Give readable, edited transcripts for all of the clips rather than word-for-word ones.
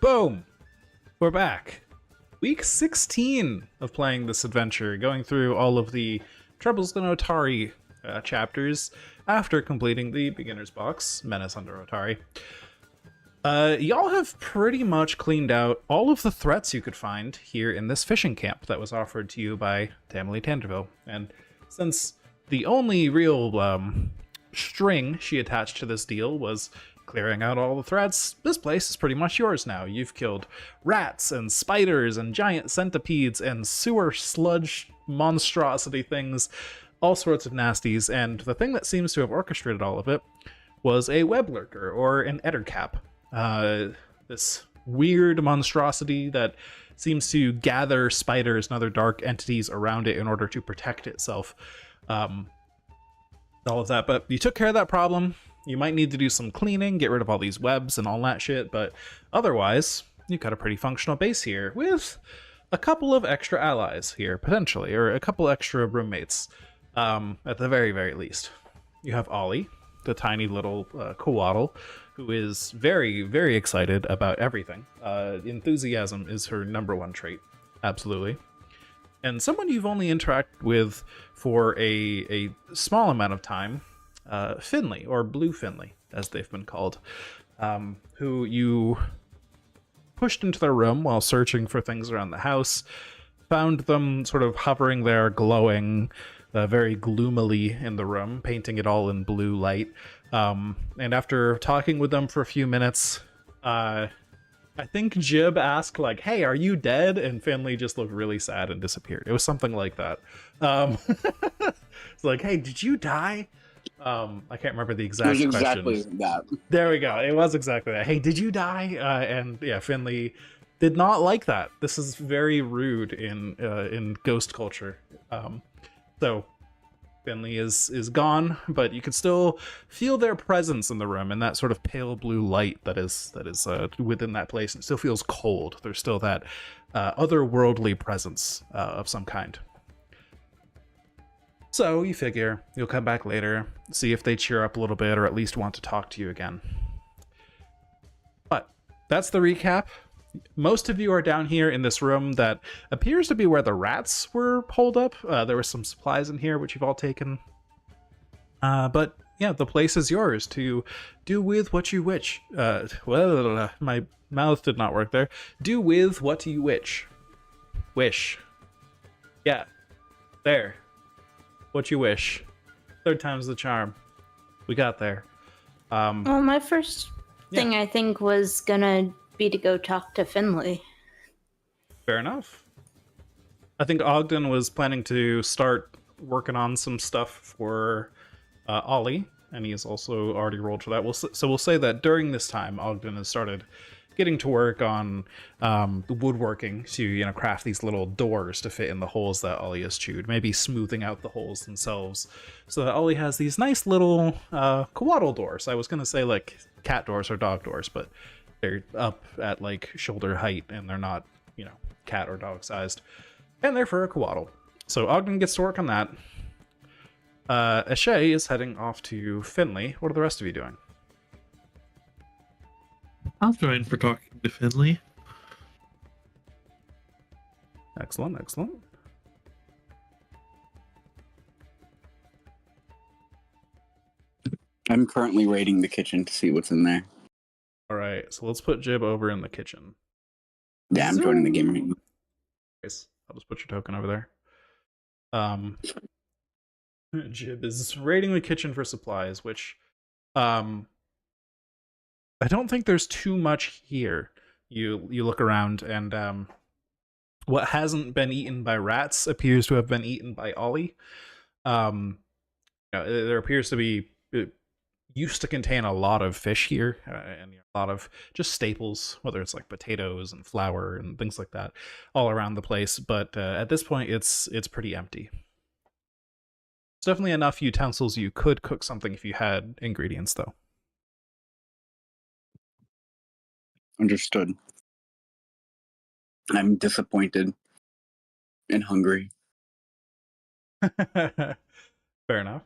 Boom! We're back. Week 16 of playing this adventure, going through all of the Troubles in Otari chapters after completing the beginner's box, Menace under Otari. Y'all have pretty much cleaned out all of the threats you could find here in this fishing camp that was offered to you by Tamily Tanderville. And since the only real string she attached to this deal was clearing out all the threats, this place is pretty much yours now. You've killed rats and spiders and giant centipedes and sewer sludge monstrosity things, all sorts of nasties, and the thing that seems to have orchestrated all of it was a web lurker, or an ettercap. This weird monstrosity that seems to gather spiders and other dark entities around it in order to protect itself. All of that, but you took care of that problem. You might need to do some cleaning, get rid of all these webs and all that shit, but otherwise, you've got a pretty functional base here with a couple of extra allies here, potentially, or a couple extra roommates, at the very, very least. You have Ollie, the tiny little kowaddle, who is very, very excited about everything. Enthusiasm is her #1 trait, absolutely. And someone you've only interacted with for a small amount of time, Finley, or Blue Finley, as they've been called, who you pushed into their room while searching for things around the house, found them sort of hovering there, glowing very gloomily in the room, painting it all in blue light. And after talking with them for a few minutes, I think Jib asked, like, hey, are you dead? And Finley just looked really sad and disappeared. It was something like that. It's like, hey, did you die? I can't remember the exact question. It was exactly that. There we go. It was exactly that. Hey, did you die? And yeah, Finley did not like that. This is very rude in ghost culture. So Finley is gone, but you can still feel their presence in the room and that sort of pale blue light that is within that place. It still feels cold. There's still that otherworldly presence of some kind. So you figure you'll come back later, see if they cheer up a little bit or at least want to talk to you again. But that's the recap. Most of you are down here in this room that appears to be where the rats were holed up. There were some supplies in here, which you've all taken. But yeah, the place is yours to do with what you wish. Well, my mouth did not work there. Do with what you wish. Wish. Yeah. There. What you wish. Third time's the charm. We got there. Well, my first thing I think was gonna be to go talk to Finley. Fair enough. I think Ogden was planning to start working on some stuff for Ollie, and he has also already rolled for that. So we'll say that during this time, Ogden has started getting to work on the woodworking to, craft these little doors to fit in the holes that Ollie has chewed. Maybe smoothing out the holes themselves so that Ollie has these nice little kowaddle doors. I was going to say like cat doors or dog doors, but they're up at like shoulder height and they're not, cat or dog sized. And they're for a kowaddle. So Ogden gets to work on that. Ashay is heading off to Finley. What are the rest of you doing? I'll join for talking to Finley. Excellent, excellent. I'm currently raiding the kitchen to see what's in there. All right, so let's put Jib over in the kitchen. Yeah, I'm joining the game right now. Nice. I'll just put your token over there. Jib is raiding the kitchen for supplies, which I don't think there's too much here. You look around and what hasn't been eaten by rats appears to have been eaten by Ollie. There appears to be, it used to contain a lot of fish here and a lot of just staples, whether it's like potatoes and flour and things like that all around the place. But at this point, it's pretty empty. It's definitely enough utensils you could cook something if you had ingredients, though. Understood. I'm disappointed and hungry. Fair enough.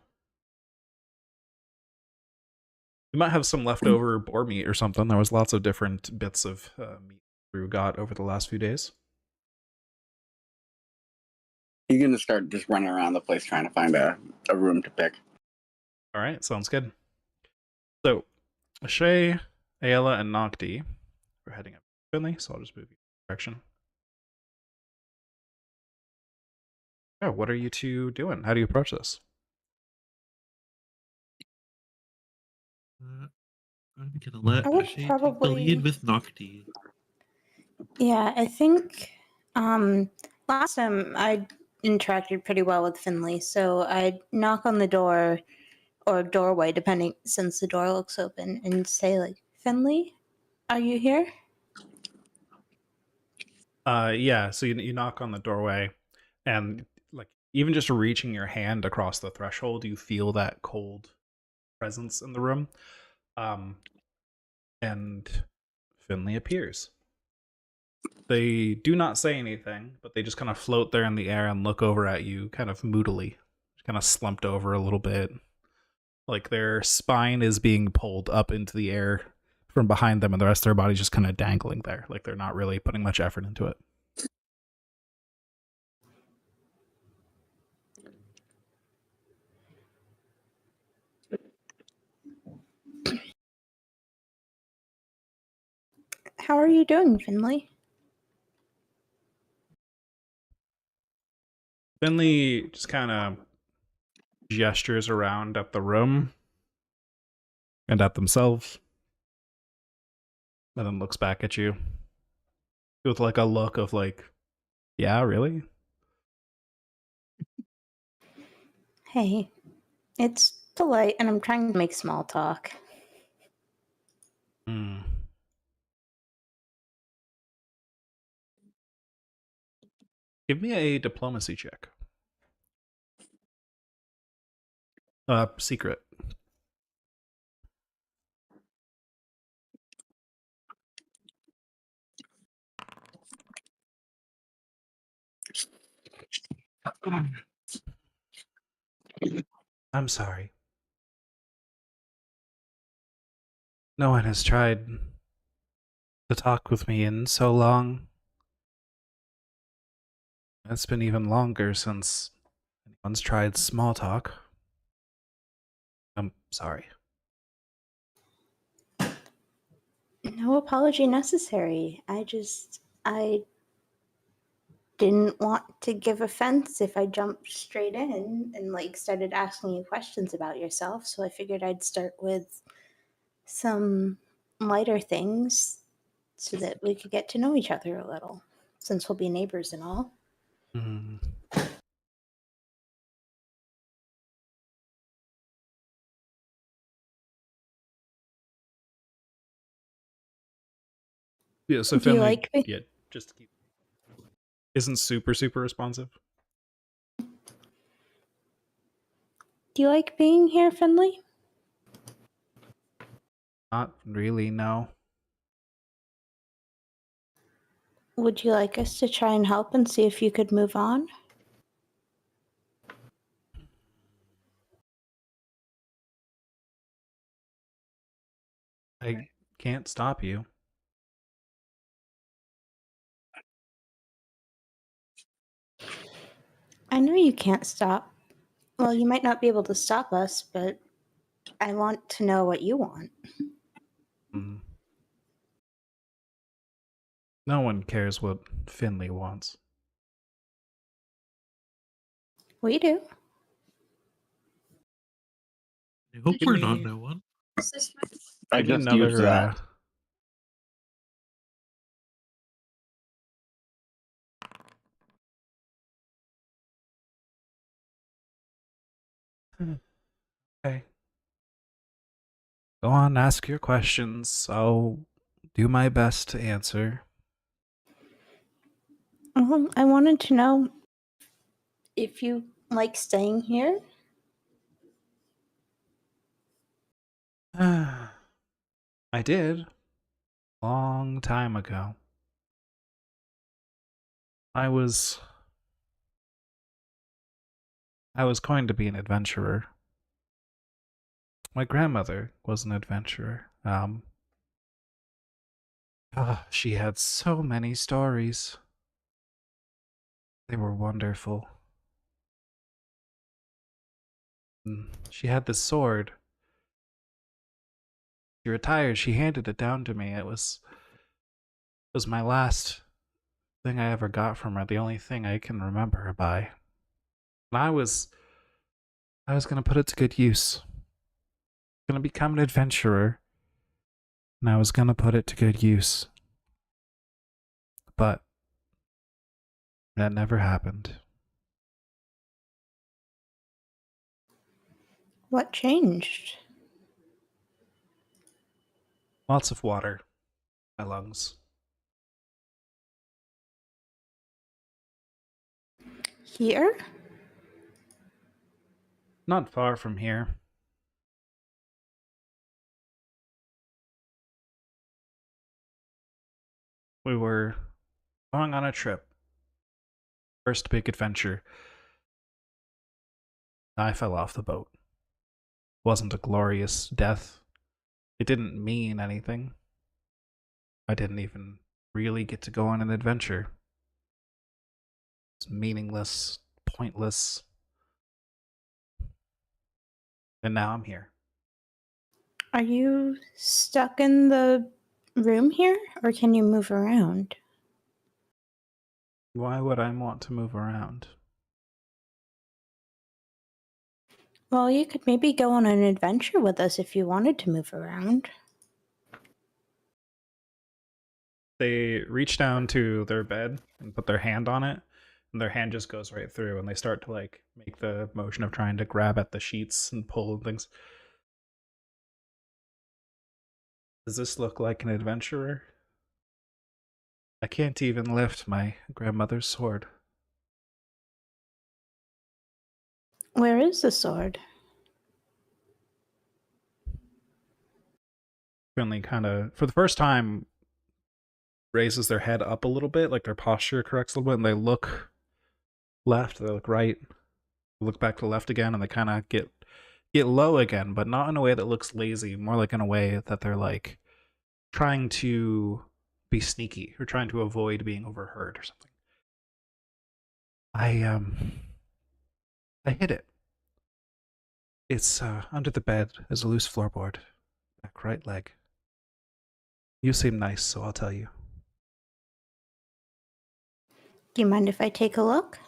You might have some leftover boar meat or something. There was lots of different bits of meat Drew got over the last few days. He's gonna start just running around the place trying to find a room to pick. All right, sounds good. So, Shay, Ayla, and Nocti are heading up to Finley, so I'll just move you in that direction. Oh, what are you two doing? How do you approach this? I'm gonna let I would Ashay take the probably- lead with Nocti. Yeah, I think last time I interacted pretty well with Finley, so I'd knock on the door or doorway, depending, since the door looks open, and say like, "Finley, are you here?" Yeah, so you knock on the doorway, and like even just reaching your hand across the threshold, you feel that cold presence in the room. And Finley appears. They do not say anything, but they just kind of float there in the air and look over at you kind of moodily, kind of slumped over a little bit. Like their spine is being pulled up into the air from behind them, and the rest of their body's just kind of dangling there. Like they're not really putting much effort into it. How are you doing, Finley? Finley just kind of gestures around at the room and at themselves, and then looks back at you with like a look of like, yeah, really? Hey, it's polite, and I'm trying to make small talk. Hmm. Give me a diplomacy check. Secret. I'm sorry. No one has tried to talk with me in so long. It's been even longer since anyone's tried small talk. I'm sorry. No apology necessary. I didn't want to give offense if I jumped straight in and like started asking you questions about yourself. So I figured I'd start with some lighter things so that we could get to know each other a little, since we'll be neighbors and all. Hmm. Yeah, so Do you Finley, like me? yeah, just to keep, isn't super responsive. Do you like being here, Finley? Not really, no. Would you like us to try and help and see if you could move on? I can't stop you. I know you can't stop. Well, you might not be able to stop us, but I want to know what you want. Mm. No one cares what Finley wants. We do. I hope Give we're me- not no one. I Give me just used that. Okay. Go on, ask your questions. I'll do my best to answer. I wanted to know if you like staying here. I did. Long time ago. I was going to be an adventurer. My grandmother was an adventurer. She had so many stories. They were wonderful. She had this sword. She retired. She handed it down to me. It was my last thing I ever got from her. The only thing I can remember her by. And I was gonna put it to good use. Gonna become an adventurer, and I was gonna put it to good use. But that never happened. What changed? Lots of water. My lungs. Here? Not far from here. We were going on a trip. First big adventure. I fell off the boat. Wasn't a glorious death. It didn't mean anything. I didn't even really get to go on an adventure. It's meaningless, pointless. And now I'm here. Are you stuck in the room here, or can you move around? Why would I want to move around? Well, you could maybe go on an adventure with us if you wanted to move around. They reach down to their bed and put their hand on it, and their hand just goes right through, and they start to like make the motion of trying to grab at the sheets and pull and things. Does this look like an adventurer? I can't even lift my grandmother's sword. Where is the sword? Finley kind of, for the first time, raises their head up a little bit, like their posture corrects a little bit, and they look left, they look right, they look back to the left again, and they kind of get low again, but not in a way that looks lazy, more like in a way that they're like trying to be sneaky or trying to avoid being overheard or something. I hid it. It's under the bed. There's a loose floorboard. Back right leg. You seem nice, so I'll tell you. Do you mind if I take a look?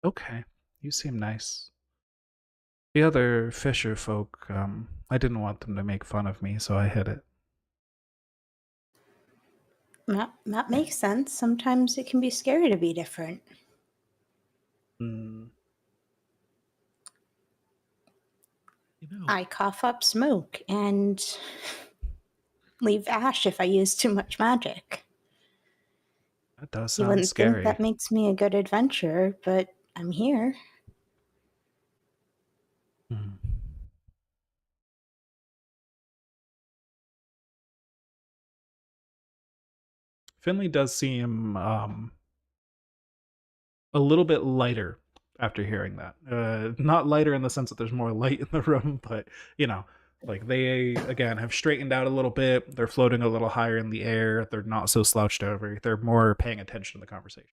Okay, you seem nice. The other fisher folk, I didn't want them to make fun of me, so I hid it. That makes sense. Sometimes it can be scary to be different. You know, I cough up smoke and leave ash if I use too much magic. That does You sound wouldn't scary. think that makes me a good adventurer, but I'm here. Hmm. Finley does seem a little bit lighter after hearing that. Not lighter in the sense that there's more light in the room, but you know, like they again have straightened out a little bit. They're floating a little higher in the air. They're not so slouched over. They're more paying attention to the conversation.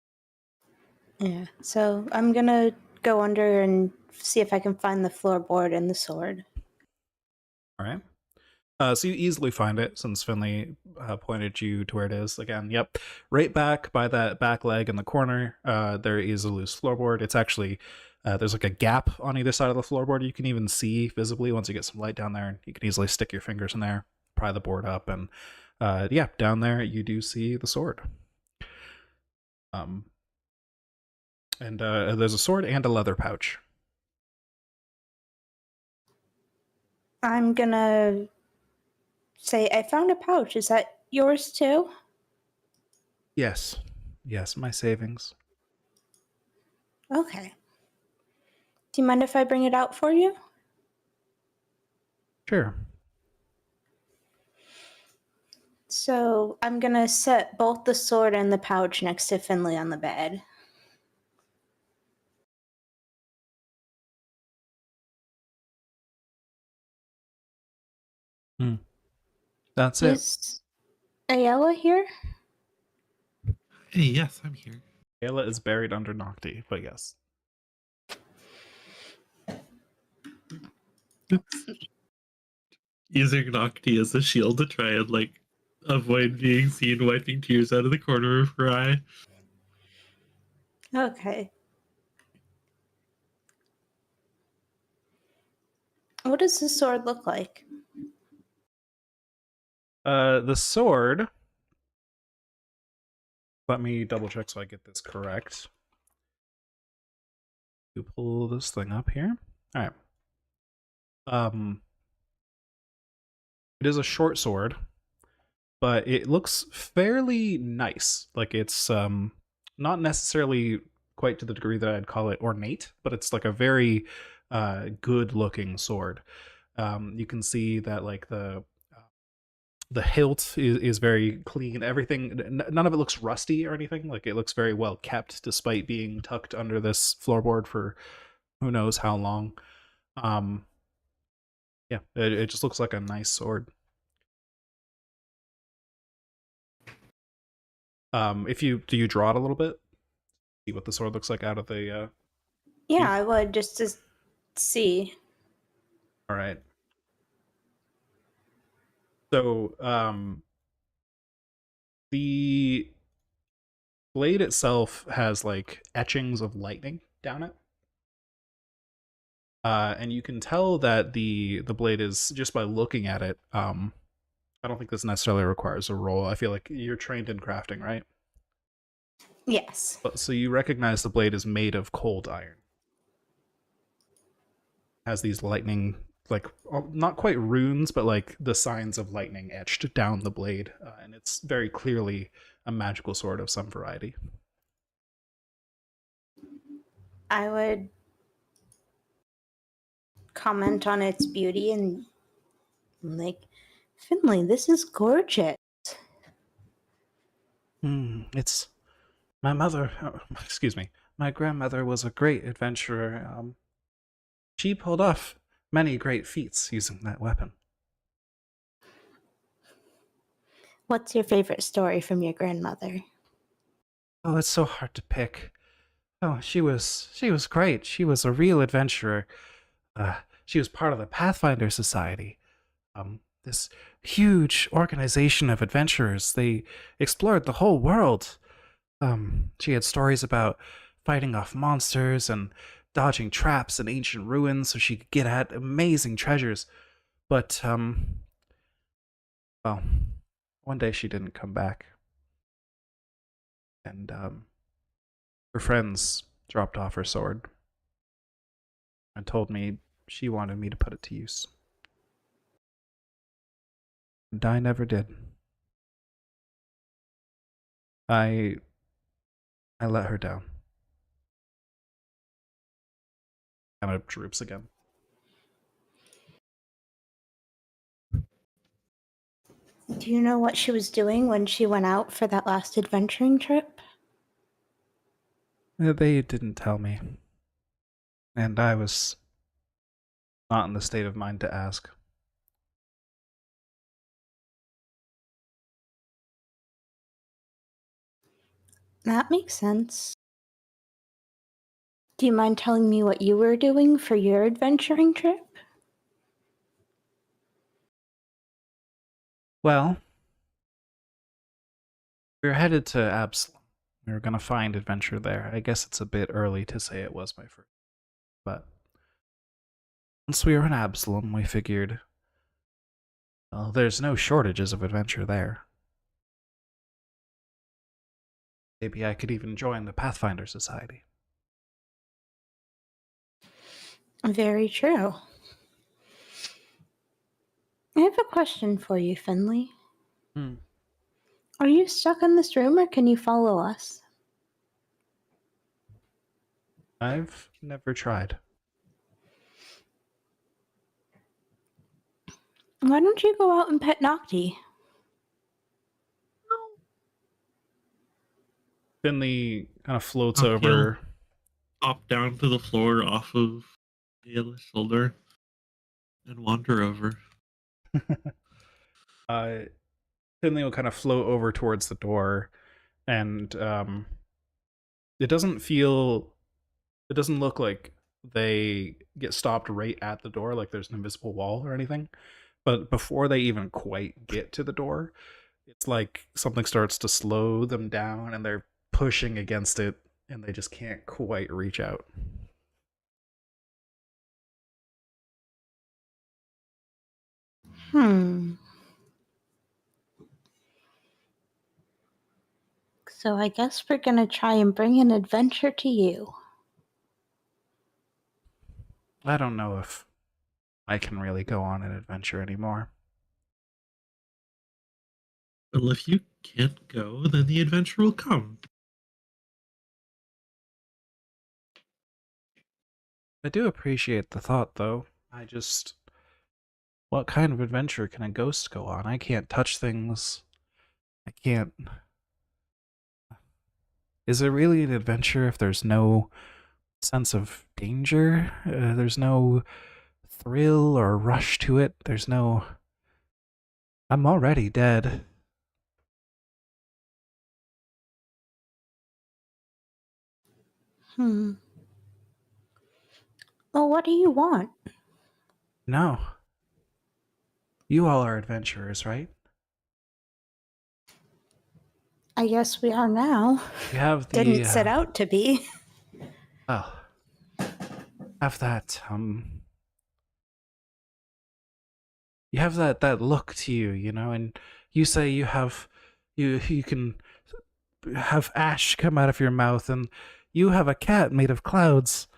Yeah, so I'm gonna go under and see if I can find the floorboard and the sword. All right. So you easily find it since Finley pointed you to where it is. Again, yep, right back by that back leg in the corner. There is a loose floorboard. It's actually there's like a gap on either side of the floorboard. You can even see visibly once you get some light down there, and you can easily stick your fingers in there, pry the board up, and yeah, down there you do see the sword. And there's a sword and a leather pouch. I'm gonna say, I found a pouch. Is that yours too? Yes, yes, my savings. Okay. Do you mind if I bring it out for you? Sure. So I'm gonna set both the sword and the pouch next to Finley on the bed. That's it. Is Ayala here? Hey, yes, I'm here. Ayla is buried under Nocti, but yes. Using Nocti as a shield to try and, like, avoid being seen wiping tears out of the corner of her eye. Okay. What does the sword look like? The sword. Let me double check so I get this correct. You pull this thing up here. All right. It is a short sword, but it looks fairly nice. Like it's not necessarily quite to the degree that I'd call it ornate, but it's like a very good looking sword. You can see that like the hilt is very clean. Everything, none of it looks rusty or anything. Like it looks very well kept, despite being tucked under this floorboard for who knows how long. Yeah, it just looks like a nice sword. If you do you draw it a little bit, see what the sword looks like out of the. Yeah, I would just to see. All right. So the blade itself has like etchings of lightning down it. And you can tell that the blade is just by looking at it. I don't think this necessarily requires a roll. I feel like you're trained in crafting, right? Yes. So you recognize the blade is made of cold iron. Has these lightning, like not quite runes, but like the signs of lightning etched down the blade, and it's very clearly a magical sword of some variety. I would comment on its beauty and like, Finley, this is gorgeous. It's my mother. Excuse me. My grandmother was a great adventurer. She pulled off many great feats using that weapon. What's your favorite story from your grandmother? Oh, it's so hard to pick. Oh, she was great. She was a real adventurer. She was part of the Pathfinder Society. This huge organization of adventurers. They explored the whole world. She had stories about fighting off monsters and dodging traps in ancient ruins so she could get at amazing treasures. But, well, one day she didn't come back. And, her friends dropped off her sword and told me she wanted me to put it to use. And I never did. I let her down. Kind of droops again. Do you know what she was doing when she went out for that last adventuring trip? They didn't tell me. And I was not in the state of mind to ask. That makes sense. Do you mind telling me what you were doing for your adventuring trip? Well, we were headed to Absalom. We were going to find adventure there. I guess it's a bit early to say it was my first. But once we were in Absalom, we figured, well, there's no shortages of adventure there. Maybe I could even join the Pathfinder Society. Very true. I have a question for you, Finley. Are you stuck in this room or can you follow us? I've never tried. Why don't you go out and pet Nocti? Finley kind of floats Okay. over. Hop down to the floor off of Ayla's shoulder and wander over. Finley will kind of float over towards the door, and it doesn't look like they get stopped right at the door, like there's an invisible wall or anything. But before they even quite get to the door, it's like something starts to slow them down and they're pushing against it and they just can't quite reach out. So I guess we're gonna try and bring an adventure to you. I don't know if I can really go on an adventure anymore. Well, if you can't go, then the adventure will come. I do appreciate the thought, though. What kind of adventure can a ghost go on? I can't touch things. I can't. Is it really an adventure if there's no sense of danger? There's no thrill or rush to it. There's no. I'm already dead. Well, what do you want? No. You all are adventurers, right? I guess we are now. You have the. Didn't set out to be. Well, have that, you have that look to you, you know, and you say you can have ash come out of your mouth, and you have a cat made of clouds.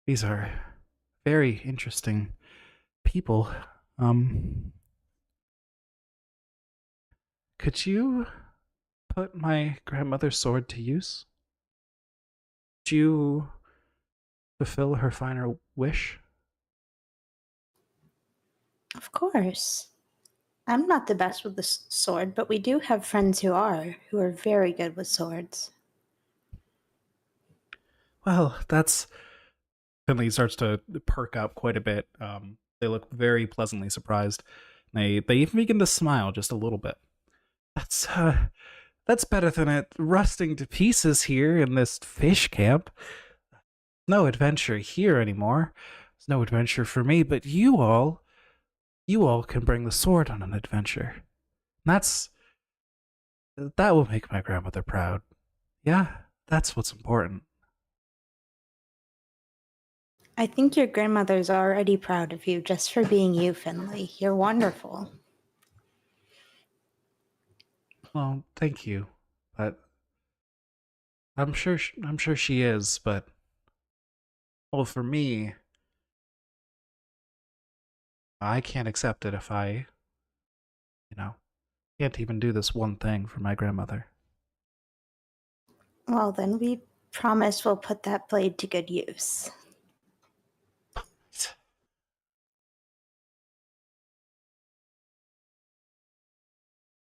These are very interesting people. Could you put my grandmother's sword to use? Could you fulfill her final wish? Of course. I'm not the best with the sword, but we do have friends who are very good with swords. Well, that's. Finley starts to perk up quite a bit. They look very pleasantly surprised. They even begin to smile just a little bit. That's better than it rusting to pieces here in this fish camp. No adventure here anymore. There's no adventure for me, but you all can bring the sword on an adventure. That will make my grandmother proud. Yeah, that's what's important. I think your grandmother's already proud of you just for being you, Finley. You're wonderful. Well, thank you, but I'm sure she is, but well, for me, I can't accept it if can't even do this one thing for my grandmother. Well, then we promise we'll put that blade to good use.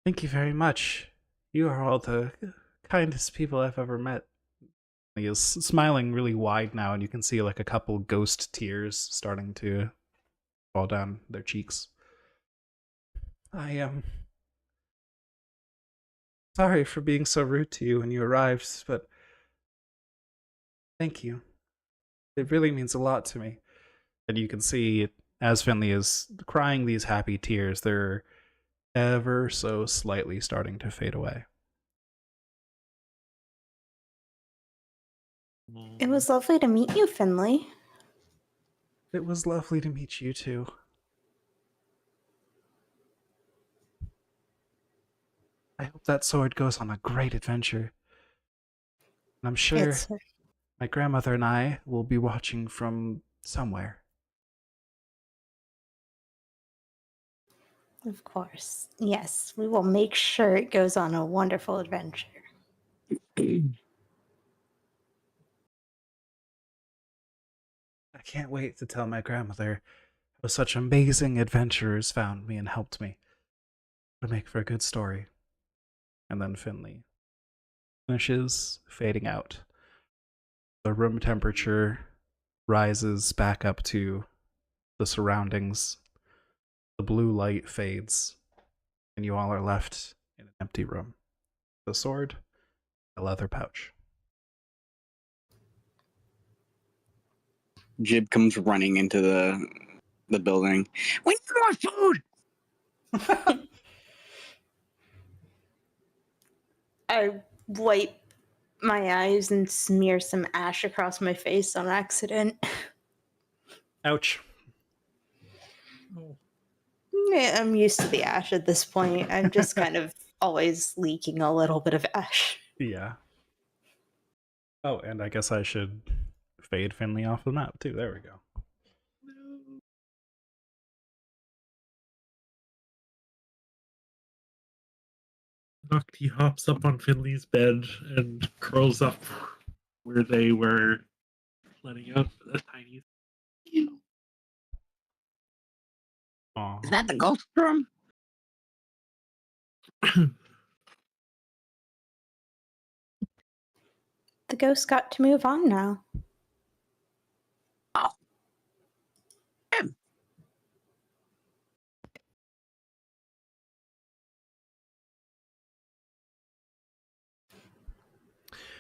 Thank you very much. You are all the kindest people I've ever met. He is smiling really wide now, and you can see like a couple ghost tears starting to fall down their cheeks. I am sorry for being so rude to you when you arrived, but thank you. It really means a lot to me. And you can see as Finley is crying these happy tears, they're ever so slightly starting to fade away. It was lovely to meet you, Finley. It was lovely to meet you too. I hope that sword goes on a great adventure. And I'm sure my grandmother and I will be watching from somewhere. Of course. Yes, we will make sure it goes on a wonderful adventure. I can't wait to tell my grandmother how such amazing adventurers found me and helped me. It'll make for a good story. And then Finley finishes fading out. The room temperature rises back up to the surroundings. The blue light fades, and you all are left in an empty room. The sword, a leather pouch. Jib comes running into the building. We need more food. I wipe my eyes and smear some ash across my face on accident. Ouch. Yeah, I'm used to the ash at this point. I'm just kind of always leaking a little bit of ash. Yeah. Oh, and I guess I should fade Finley off the map too. There we go. Nocti hops up on Finley's bed and curls up where they were, letting out a tiny. Aw. Is that the ghost drum? The ghost got to move on now. Oh. Jib.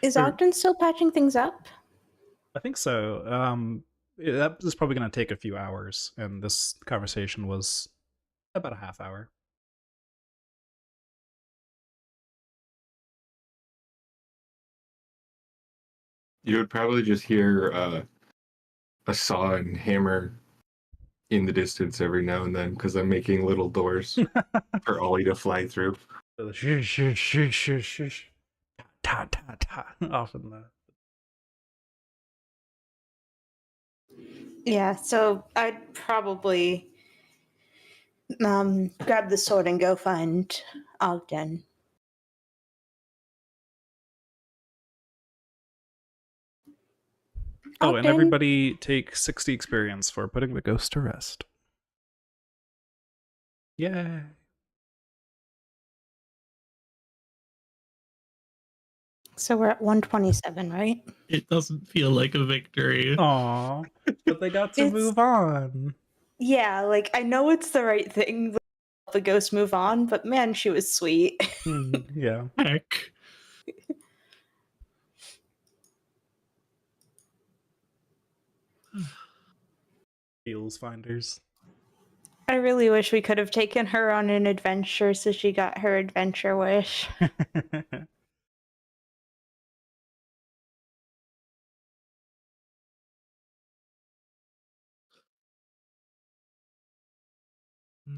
Is Sure. Ogden still patching things up? I think so. That is probably going to take a few hours, and this conversation was about a half hour. You would probably just hear a saw and hammer in the distance every now and then because I'm making little doors for Ollie to fly through. So the shush, shush, shush, shush, shush. Ta, ta, ta. Off in the. Yeah, so I'd probably grab the sword and go find Ogden. Oh, and Ogden? everybody take 60 experience for putting the ghost to rest. Yay. So we're at 127, right? It doesn't feel like a victory. Aw. But they got to It's- move on. Yeah, like I know it's the right thing to help the ghost move on, but man, she was sweet. Yeah. Heck. Heels finders. I really wish we could have taken her on an adventure so she got her adventure wish. Oh,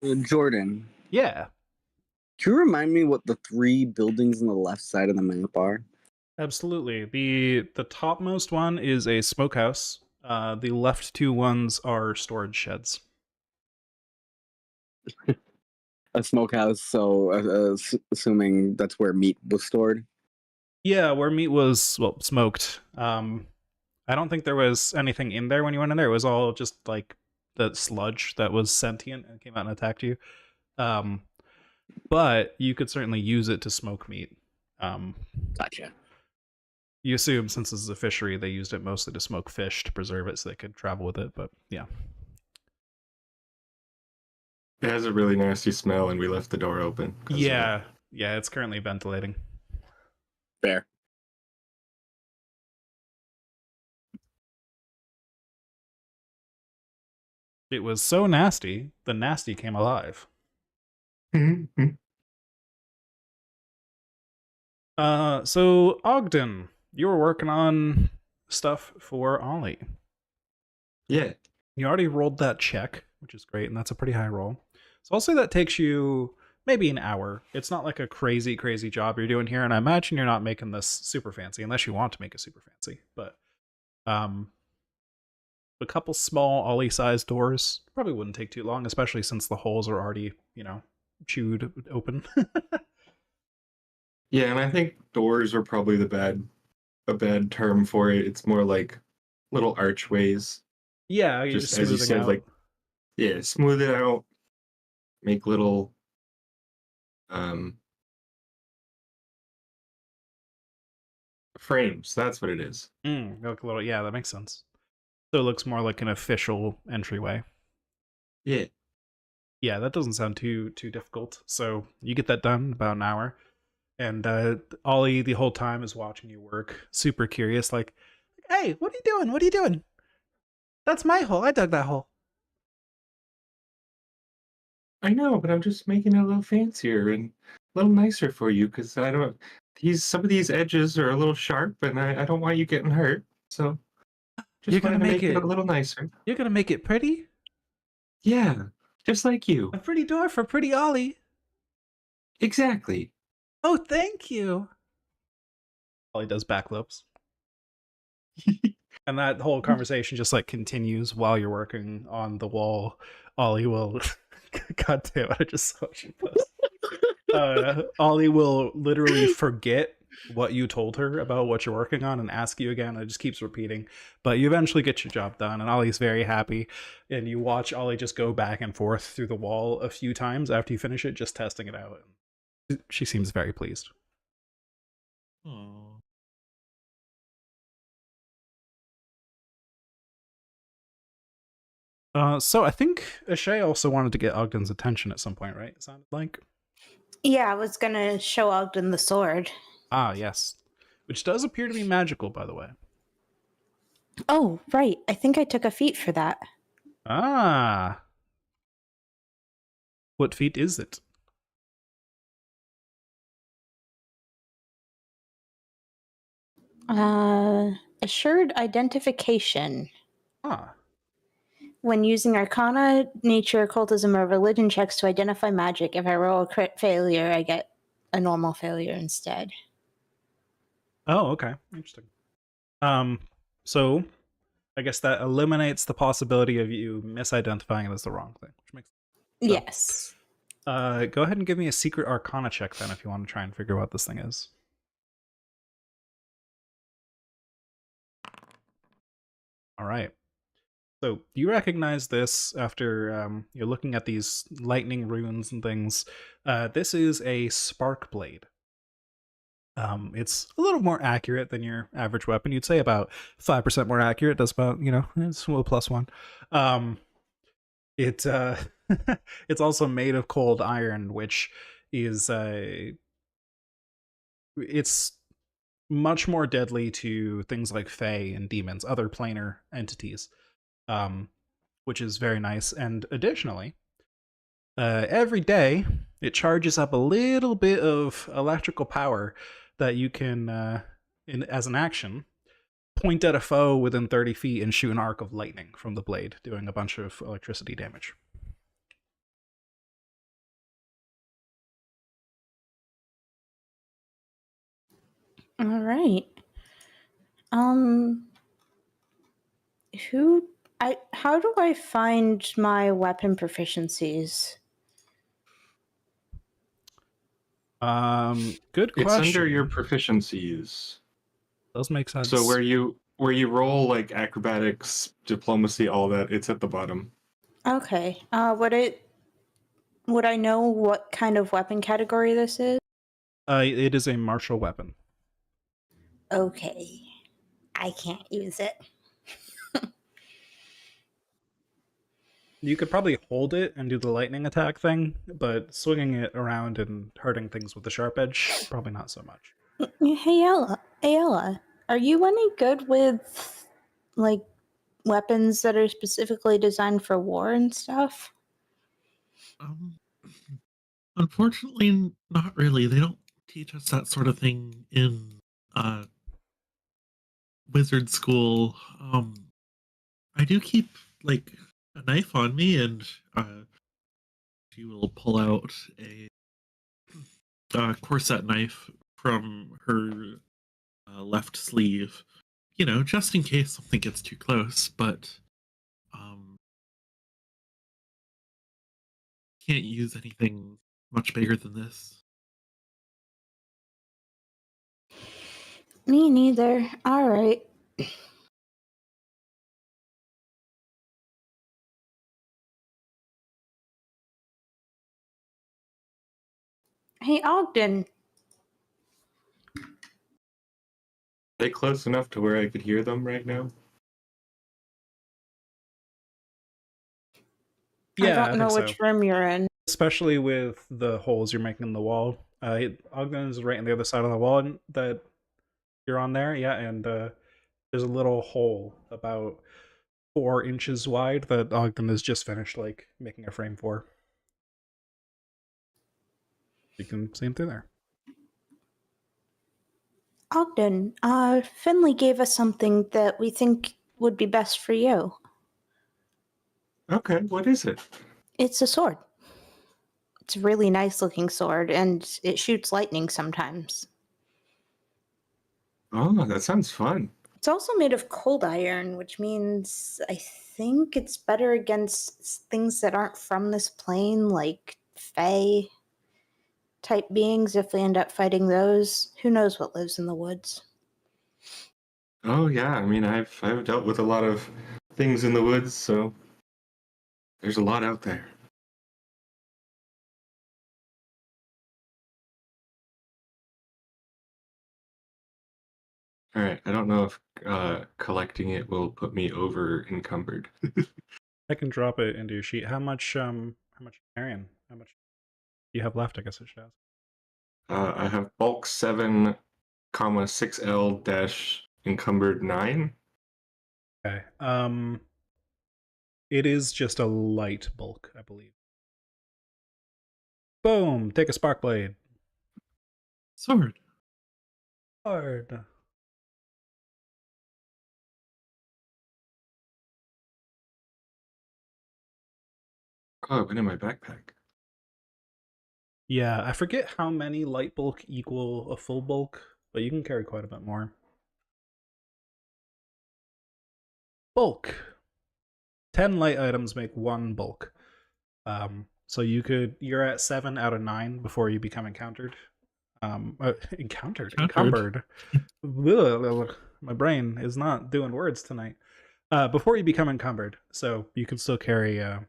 dear. Jordan, Yeah, can you remind me what the 3 buildings on the left side of the map are? absolutely. The topmost one is a smokehouse. The left two ones are storage sheds. A smokehouse, so assuming that's where meat was stored. Yeah, where meat was smoked. I don't think there was anything in there when you went in there. It was all just like the sludge that was sentient and came out and attacked you. But you could certainly use it to smoke meat. Gotcha. You assume since this is a fishery, they used it mostly to smoke fish to preserve it so they could travel with it. But yeah. It has a really nasty smell, and we left the door open. 'cause of it. Yeah, it's currently ventilating. Fair. It was so nasty, the nasty came alive. So Ogden, you were working on stuff for Ollie. Yeah. You already rolled that check, which is great, and that's a pretty high roll. So I'll say that takes you maybe an hour. It's not like a crazy, crazy job you're doing here, and I imagine you're not making this super fancy, unless you want to make it super fancy. But a couple small Ollie-sized doors probably wouldn't take too long, especially since the holes are already, chewed open. Yeah, and I think doors are probably a bad term for it. It's more like little archways. Yeah, you're just as you smoothing said, out. like smooth it out, make little frames. That's what it is. Look a little, yeah, that makes sense. So it looks more like an official entryway. Yeah. Yeah, that doesn't sound too difficult. So you get that done in about an hour. And Ollie the whole time is watching you work, super curious, like, hey, what are you doing? What are you doing? That's my hole. I dug that hole. I know, but I'm just making it a little fancier and a little nicer for you because I don't. Some of these edges are a little sharp, and I don't want you getting hurt. So You're just gonna wanted to make make it a it. little nicer. You're gonna make it pretty. Yeah, just like you. A pretty door for pretty Ollie. Exactly. Oh, thank you. Ollie does backflips. And that whole conversation just like continues while you're working on the wall. Ollie will God damn it, I just saw you post. Ollie will literally forget what you told her about what you're working on and ask you again. It just keeps repeating. But you eventually get your job done, and Ollie's very happy. And you watch Ollie just go back and forth through the wall a few times after you finish it, just testing it out. She seems very pleased. Aw. So I think Ashay also wanted to get Ogden's attention at some point, right? It sounded like. Yeah, I was gonna show Ogden the sword. Ah, yes. Which does appear to be magical, by the way. Oh, right. I think I took a feat for that. Ah. What feat is it? Assured identification. Ah. When using Arcana, Nature, Occultism, or Religion checks to identify magic, if I roll a crit failure, I get a normal failure instead. Oh, okay. Interesting. So I guess that eliminates the possibility of you misidentifying it as the wrong thing, which makes sense. Yes. Go ahead and give me a secret arcana check then if you want to try and figure out what this thing is. All right. So you recognize this after you're looking at these lightning runes and things. This is a spark blade. It's a little more accurate than your average weapon. You'd say about 5% more accurate. That's about, it's a little +1. It it's also made of cold iron, which is it's much more deadly to things like fae and demons, other planar entities, which is very nice. And additionally, every day it charges up a little bit of electrical power that you can, as an action, point at a foe within 30 feet and shoot an arc of lightning from the blade, doing a bunch of electricity damage. All right. How do I find my weapon proficiencies? Good It's question. under your proficiencies. Does make sense. So where you roll like acrobatics, diplomacy, all that, it's at the bottom. Okay. Would I know what kind of weapon category this is? It is a martial weapon. Okay. I can't use it. You could probably hold it and do the lightning attack thing, but swinging it around and hurting things with the sharp edge, probably not so much. Hey Ella, are you any good with like weapons that are specifically designed for war and stuff? Um, Unfortunately, not really. They don't teach us that sort of thing in wizard school. I do keep like a knife on me, and she will pull out a corset knife from her left sleeve. Just in case something gets too close. But can't use anything much bigger than this. Me neither. All right. Hey Ogden, they close enough to where I could hear them right now? Yeah, I don't know think which so. room you're in. Especially with the holes you're making in the wall. Ogden is right on the other side of the wall that you're on there. Yeah, and there's a little hole about 4 inches wide that Ogden has just finished like making a frame for. You can see him through there. Ogden, Finley gave us something that we think would be best for you. Okay, what is it? It's a sword. It's a really nice looking sword, and it shoots lightning sometimes. Oh, that sounds fun. It's also made of cold iron, which means I think it's better against things that aren't from this plane, like Fae type beings if we end up fighting those. Who knows what lives in the woods? Oh yeah, I mean I've dealt with a lot of things in the woods, so there's a lot out there. All right, I don't know if collecting it will put me over encumbered. I can drop it into your sheet. How much carrying? How much do you have left? I guess I should ask. I have bulk 7, comma 6L dash encumbered 9. Okay. It is just a light bulk, I believe. Boom! Take a spark blade. Sword. Hard. Oh, it went in my backpack. Yeah, I forget how many light bulk equal a full bulk, but you can carry quite a bit more. Bulk. 10 light items make 1 bulk. So you're at 7 out of 9 before you become encountered. Encumbered. Ugh, my brain is not doing words tonight. Before you become encumbered, so you can still carry a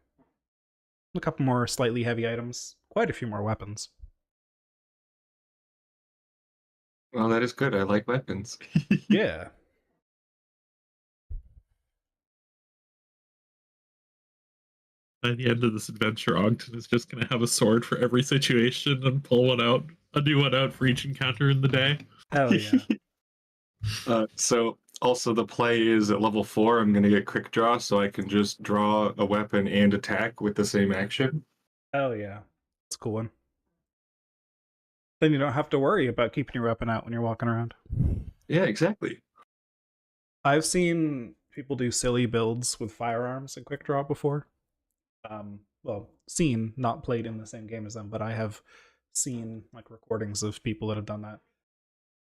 couple more slightly heavy items, quite a few more weapons. Well, that is good. I like weapons. Yeah. By the end of this adventure, Ogden is just going to have a sword for every situation and pull one out, a new one out for each encounter in the day. Hell yeah. So also the play is at level 4. I'm gonna get quick draw, so I can just draw a weapon and attack with the same action. Hell yeah. That's a cool one. Then you don't have to worry about keeping your weapon out when you're walking around. Yeah, exactly. I've seen people do silly builds with firearms in quick draw before. Well, seen, not played in the same game as them, but I have seen like recordings of people that have done that.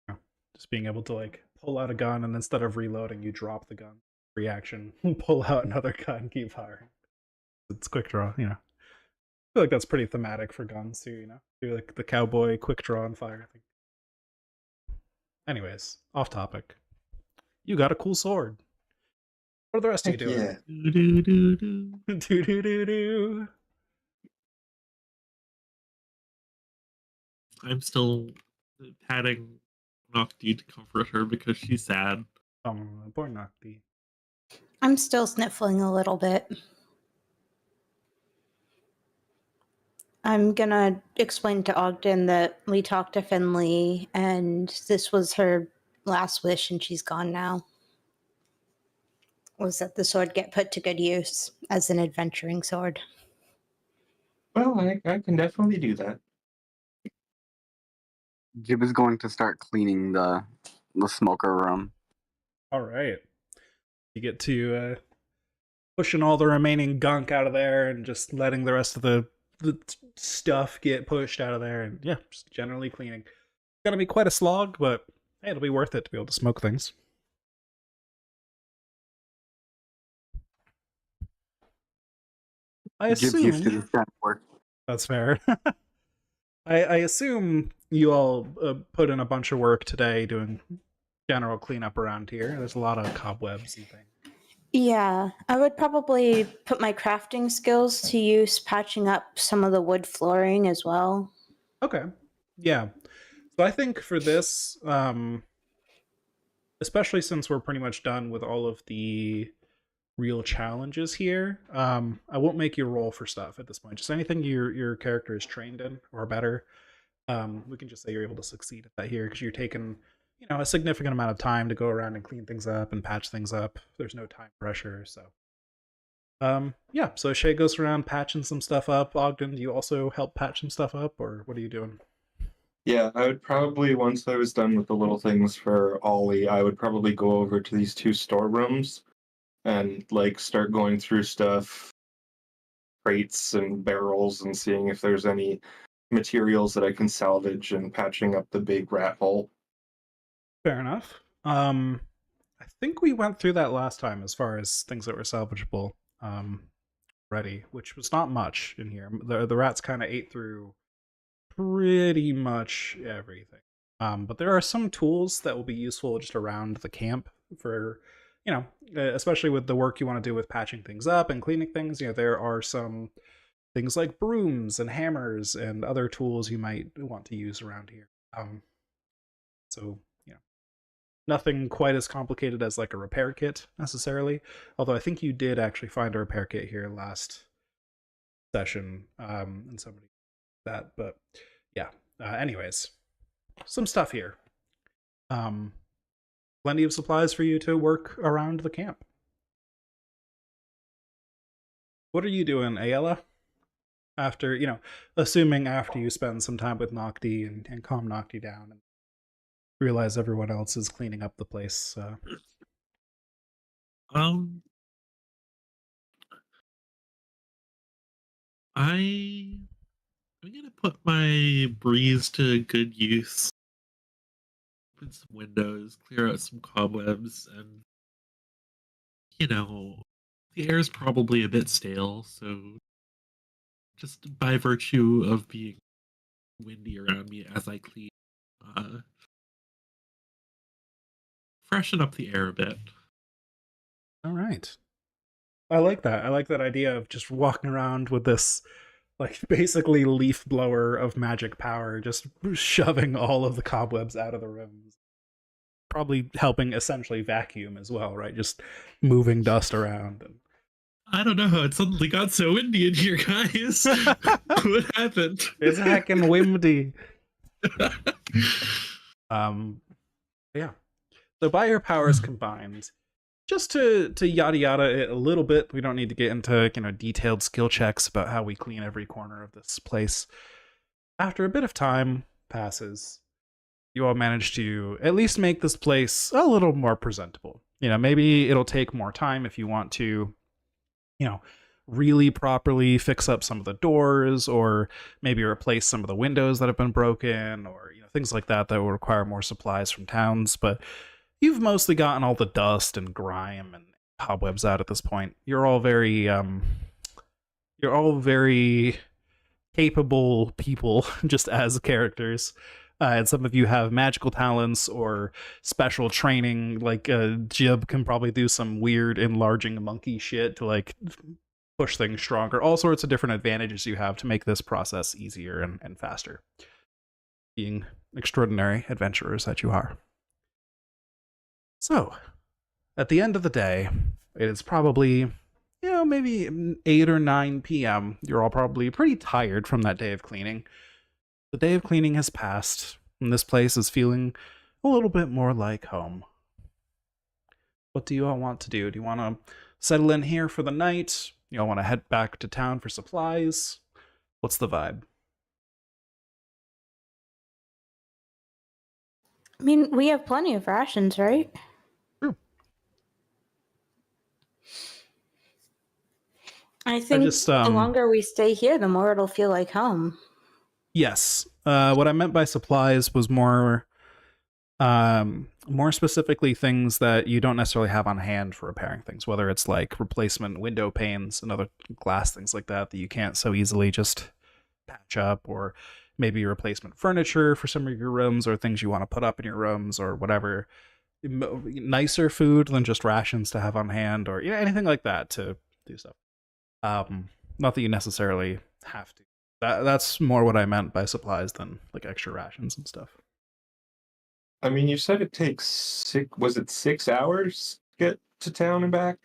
You know, just being able to like pull out a gun and instead of reloading, you drop the gun. Reaction, pull out another gun, keep firing. It's quick draw, you know. I feel like that's pretty thematic for guns too, you know. Do like the cowboy quick draw and fire thing. Anyways, off topic. You got a cool sword. What are the rest of you doing? Yeah. Do-do-do-do. Do do do do. I'm still patting Nocti to comfort her because she's sad. Oh, poor Nocti. I'm still sniffling a little bit. I'm gonna explain to Ogden that we talked to Finley and this was her last wish and she's gone now. Was that the sword get put to good use as an adventuring sword. Well, I can definitely do that. Jib is going to start cleaning the smoker room. All right. You get to pushing all the remaining gunk out of there and just letting the rest of the stuff get pushed out of there, and yeah, just generally cleaning. It's gonna be quite a slog, but hey, it'll be worth it to be able to smoke things. I Jib's used to assume this kind of work. that's fair. I assume you all put in a bunch of work today doing general cleanup around here. There's a lot of cobwebs and things. Yeah, I would probably put my crafting skills to use patching up some of the wood flooring as well. Okay. Yeah. So I think for this, especially since we're pretty much done with all of the real challenges here. I won't make you roll for stuff at this point. Just anything your character is trained in or better. We can just say you're able to succeed at that here because you're taking, a significant amount of time to go around and clean things up and patch things up. There's no time pressure, so. Yeah, so Shay goes around patching some stuff up. Ogden, do you also help patch some stuff up, or what are you doing? Yeah, I would probably, once I was done with the little things for Ollie, I would probably go over to these two storerooms and like start going through stuff, crates and barrels, and seeing if there's any materials that I can salvage and patching up the big rat hole. Fair enough. I think we went through that last time as far as things that were salvageable. Ready, which was not much in here. The rats kind of ate through pretty much everything. But there are some tools that will be useful just around the camp for, especially with the work you want to do with patching things up and cleaning things. There are some things like brooms and hammers and other tools you might want to use around here. So, nothing quite as complicated as like a repair kit necessarily. Although I think you did actually find a repair kit here last session, and somebody that. But yeah. Anyways, some stuff here. Plenty of supplies for you to work around the camp. What are you doing, Ayala? After, assuming after you spend some time with Nocti and calm Nocti down and realize everyone else is cleaning up the place. I'm gonna put my breeze to good use. Open some windows, clear out some cobwebs, and the air's probably a bit stale, so just by virtue of being windy around me as I clean, freshen up the air a bit. All right. I like that. I like that idea of just walking around with this, like, basically leaf blower of magic power, just shoving all of the cobwebs out of the rooms. Probably helping essentially vacuum as well, right? Just moving dust around. And I don't know how it suddenly got so windy in here, guys. What happened? it's heckin' windy. Yeah. So by your powers combined, just to yada yada it a little bit, we don't need to get into detailed skill checks about how we clean every corner of this place. After a bit of time passes, you all manage to at least make this place a little more presentable. Maybe it'll take more time if you want to, really properly fix up some of the doors, or maybe replace some of the windows that have been broken, or things like that will require more supplies from towns. But you've mostly gotten all the dust and grime and cobwebs out at this point. You're all very capable people just as characters. And some of you have magical talents or special training, like Jib can probably do some weird enlarging monkey shit to like push things stronger. All sorts of different advantages you have to make this process easier and faster. Being extraordinary adventurers that you are. So, at the end of the day, it is probably, maybe 8 or 9 p.m. You're all probably pretty tired from that day of cleaning. The day of cleaning has passed, and this place is feeling a little bit more like home. What do you all want to do? Do you want to settle in here for the night? You all want to head back to town for supplies? What's the vibe? I mean, we have plenty of rations, right? True. I think the longer we stay here, the more it'll feel like home. Yes. What I meant by supplies was more specifically things that you don't necessarily have on hand for repairing things, whether it's like replacement window panes and other glass things like that you can't so easily just patch up, or maybe replacement furniture for some of your rooms, or things you want to put up in your rooms, or whatever. Nicer food than just rations to have on hand, or anything like that to do stuff. Not that you necessarily have to. That's more what I meant by supplies than like extra rations and stuff. I mean, you said it takes 6 to get to town and back?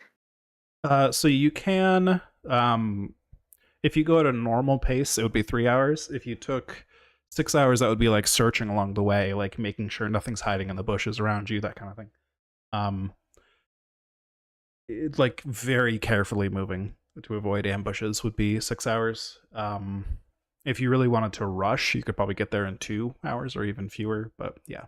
So you can, if you go at a normal pace, it would be 3 hours. If you took 6 hours, that would be like searching along the way, like making sure nothing's hiding in the bushes around you, that kind of thing. It's like very carefully moving to avoid ambushes would be 6 hours. If you really wanted to rush, you could probably get there in 2 hours or even fewer, but yeah.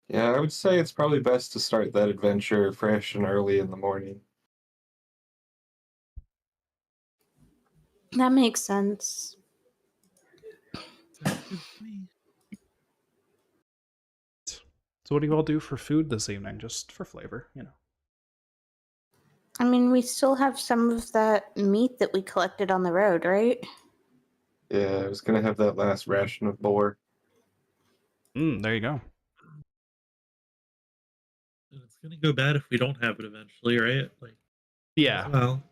Yeah, I would say it's probably best to start that adventure fresh and early in the morning. That makes sense. Sounds good to me. So what do you all do for food this evening? Just for flavor, you know. I mean, we still have some of that meat that we collected on the road, right? Yeah, I was gonna have that last ration of boar. There you go. And it's gonna go bad if we don't have it eventually, right? Like, Yeah. well,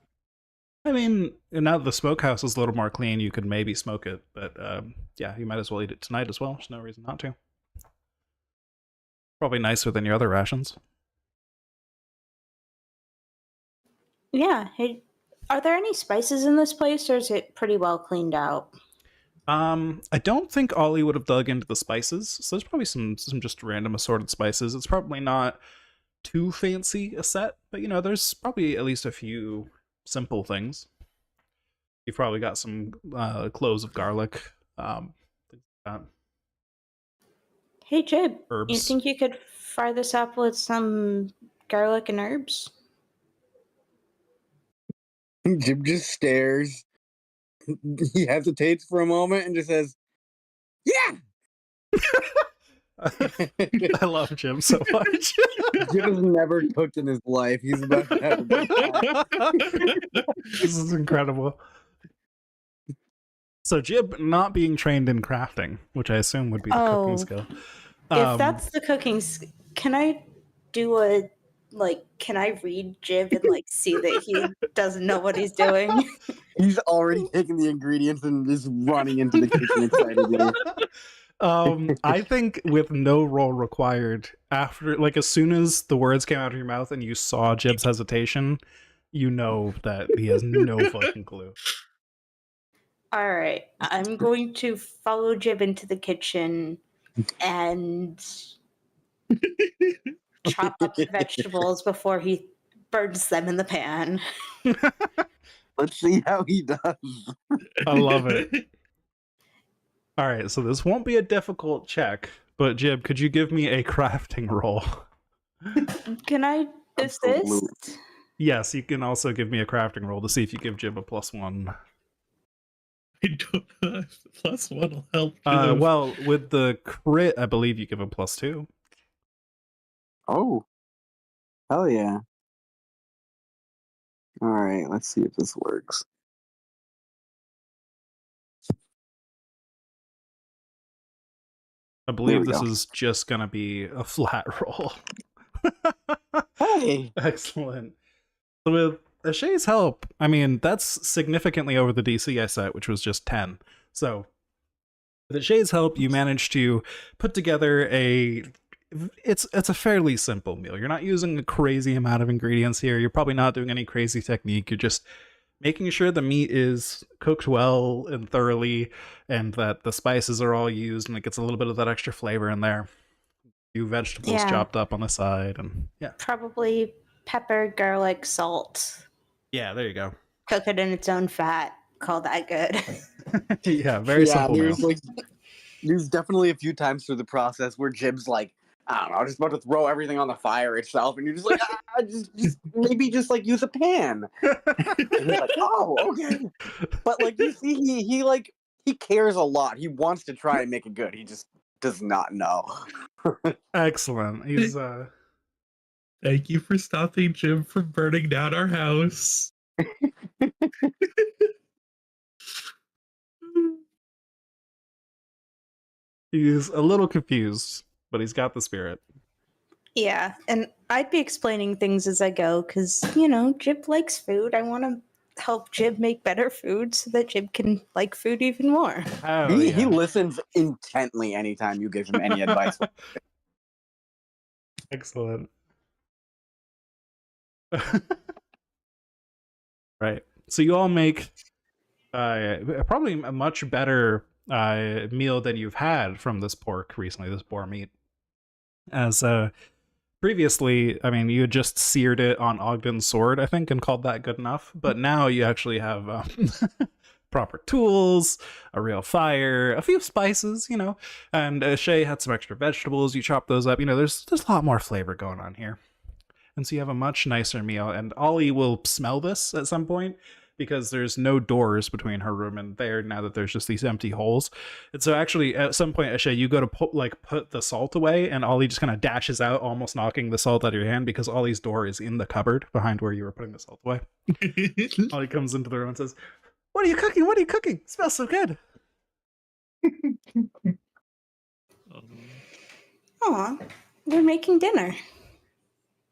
I mean, now that the smokehouse is a little more clean, you could maybe smoke it, but yeah, you might as well eat it tonight as well. There's no reason not to. Probably nicer than your other rations. Yeah. Hey, are there any spices in this place, or is it pretty well cleaned out? I don't think Ollie would have dug into the spices, so there's probably some just random assorted spices. It's probably not too fancy a set, but you know, there's probably at least a few simple things. You've probably got some cloves of garlic, things like that. Hey, Jib, you Herbs. think you could fry this up with some garlic and herbs? Jib just stares. He hesitates for a moment and just says, "Yeah." I love Jim so much. Jib has never cooked in his life. He's about to have a good time. This is incredible. So Jib not being trained in crafting, which I assume would be the cooking skill. If that's the cooking, can I do a Can I read Jib and see that he doesn't know what he's doing? He's already taking the ingredients and is running into the kitchen excitedly. I think with no roll required, after as soon as the words came out of your mouth and you saw Jib's hesitation, you know that he has no fucking clue. All right, I'm going to follow Jib into the kitchen and chop up the vegetables before he burns them in the pan. Let's see how he does. I love it. All right, so this won't be a difficult check, but Jib, could you give me a crafting roll? Can I assist? Absolutely. Yes, you can also give me a crafting roll to see if you give Jib a +1. I don't know if the +1 will help. Jib. Well, with the crit, I believe you give him +2. Oh. Hell yeah. All right, let's see if this works. I believe this is just going to be a flat roll. Hey! Excellent. So with Ashay's help, I mean, that's significantly over the DC I set, which was just 10. So with Ashay's help, you managed to put together it's a fairly simple meal. You're not using a crazy amount of ingredients here. You're probably not doing any crazy technique. You're just making sure the meat is cooked well and thoroughly, and that the spices are all used, and it gets a little bit of that extra flavor in there. A few vegetables chopped up on the side, and yeah. Probably pepper, garlic, salt. Yeah, there you go. Cook it in its own fat. Call that good. Yeah, very simple meal. There's definitely a few times through the process where Jib's like, I don't know, just about to throw everything on the fire itself, and you're just like, just use a pan. And he's like, oh, okay. But you see, he cares a lot. He wants to try and make it good. He just does not know. Excellent. He's Thank you for stopping Jim from burning down our house. he's a little confused, but he's got the spirit. Yeah, and I'd be explaining things as I go because, Jib likes food. I want to help Jib make better food so that Jib can like food even more. Oh, He yeah. listens intently anytime you give him any advice. Excellent. Right. So you all make probably a much better meal than you've had from this pork recently, this boar meat. As previously, I mean, you had just seared it on Ogden's sword, I think, and called that good enough. But now you actually have proper tools, a real fire, a few spices, you know, and Shay had some extra vegetables. You chop those up. You know, there's a lot more flavor going on here. And so you have a much nicer meal. And Ollie will smell this at some point because there's no doors between her room and there now that there's just these empty holes. And so actually at some point, Ashay, you go to put the salt away and Ollie just kind of dashes out, almost knocking the salt out of your hand because Ollie's door is in the cupboard behind where you were putting the salt away. Ollie comes into the room and says, "What are you cooking? What are you cooking? It smells so good." Aw, we're making dinner.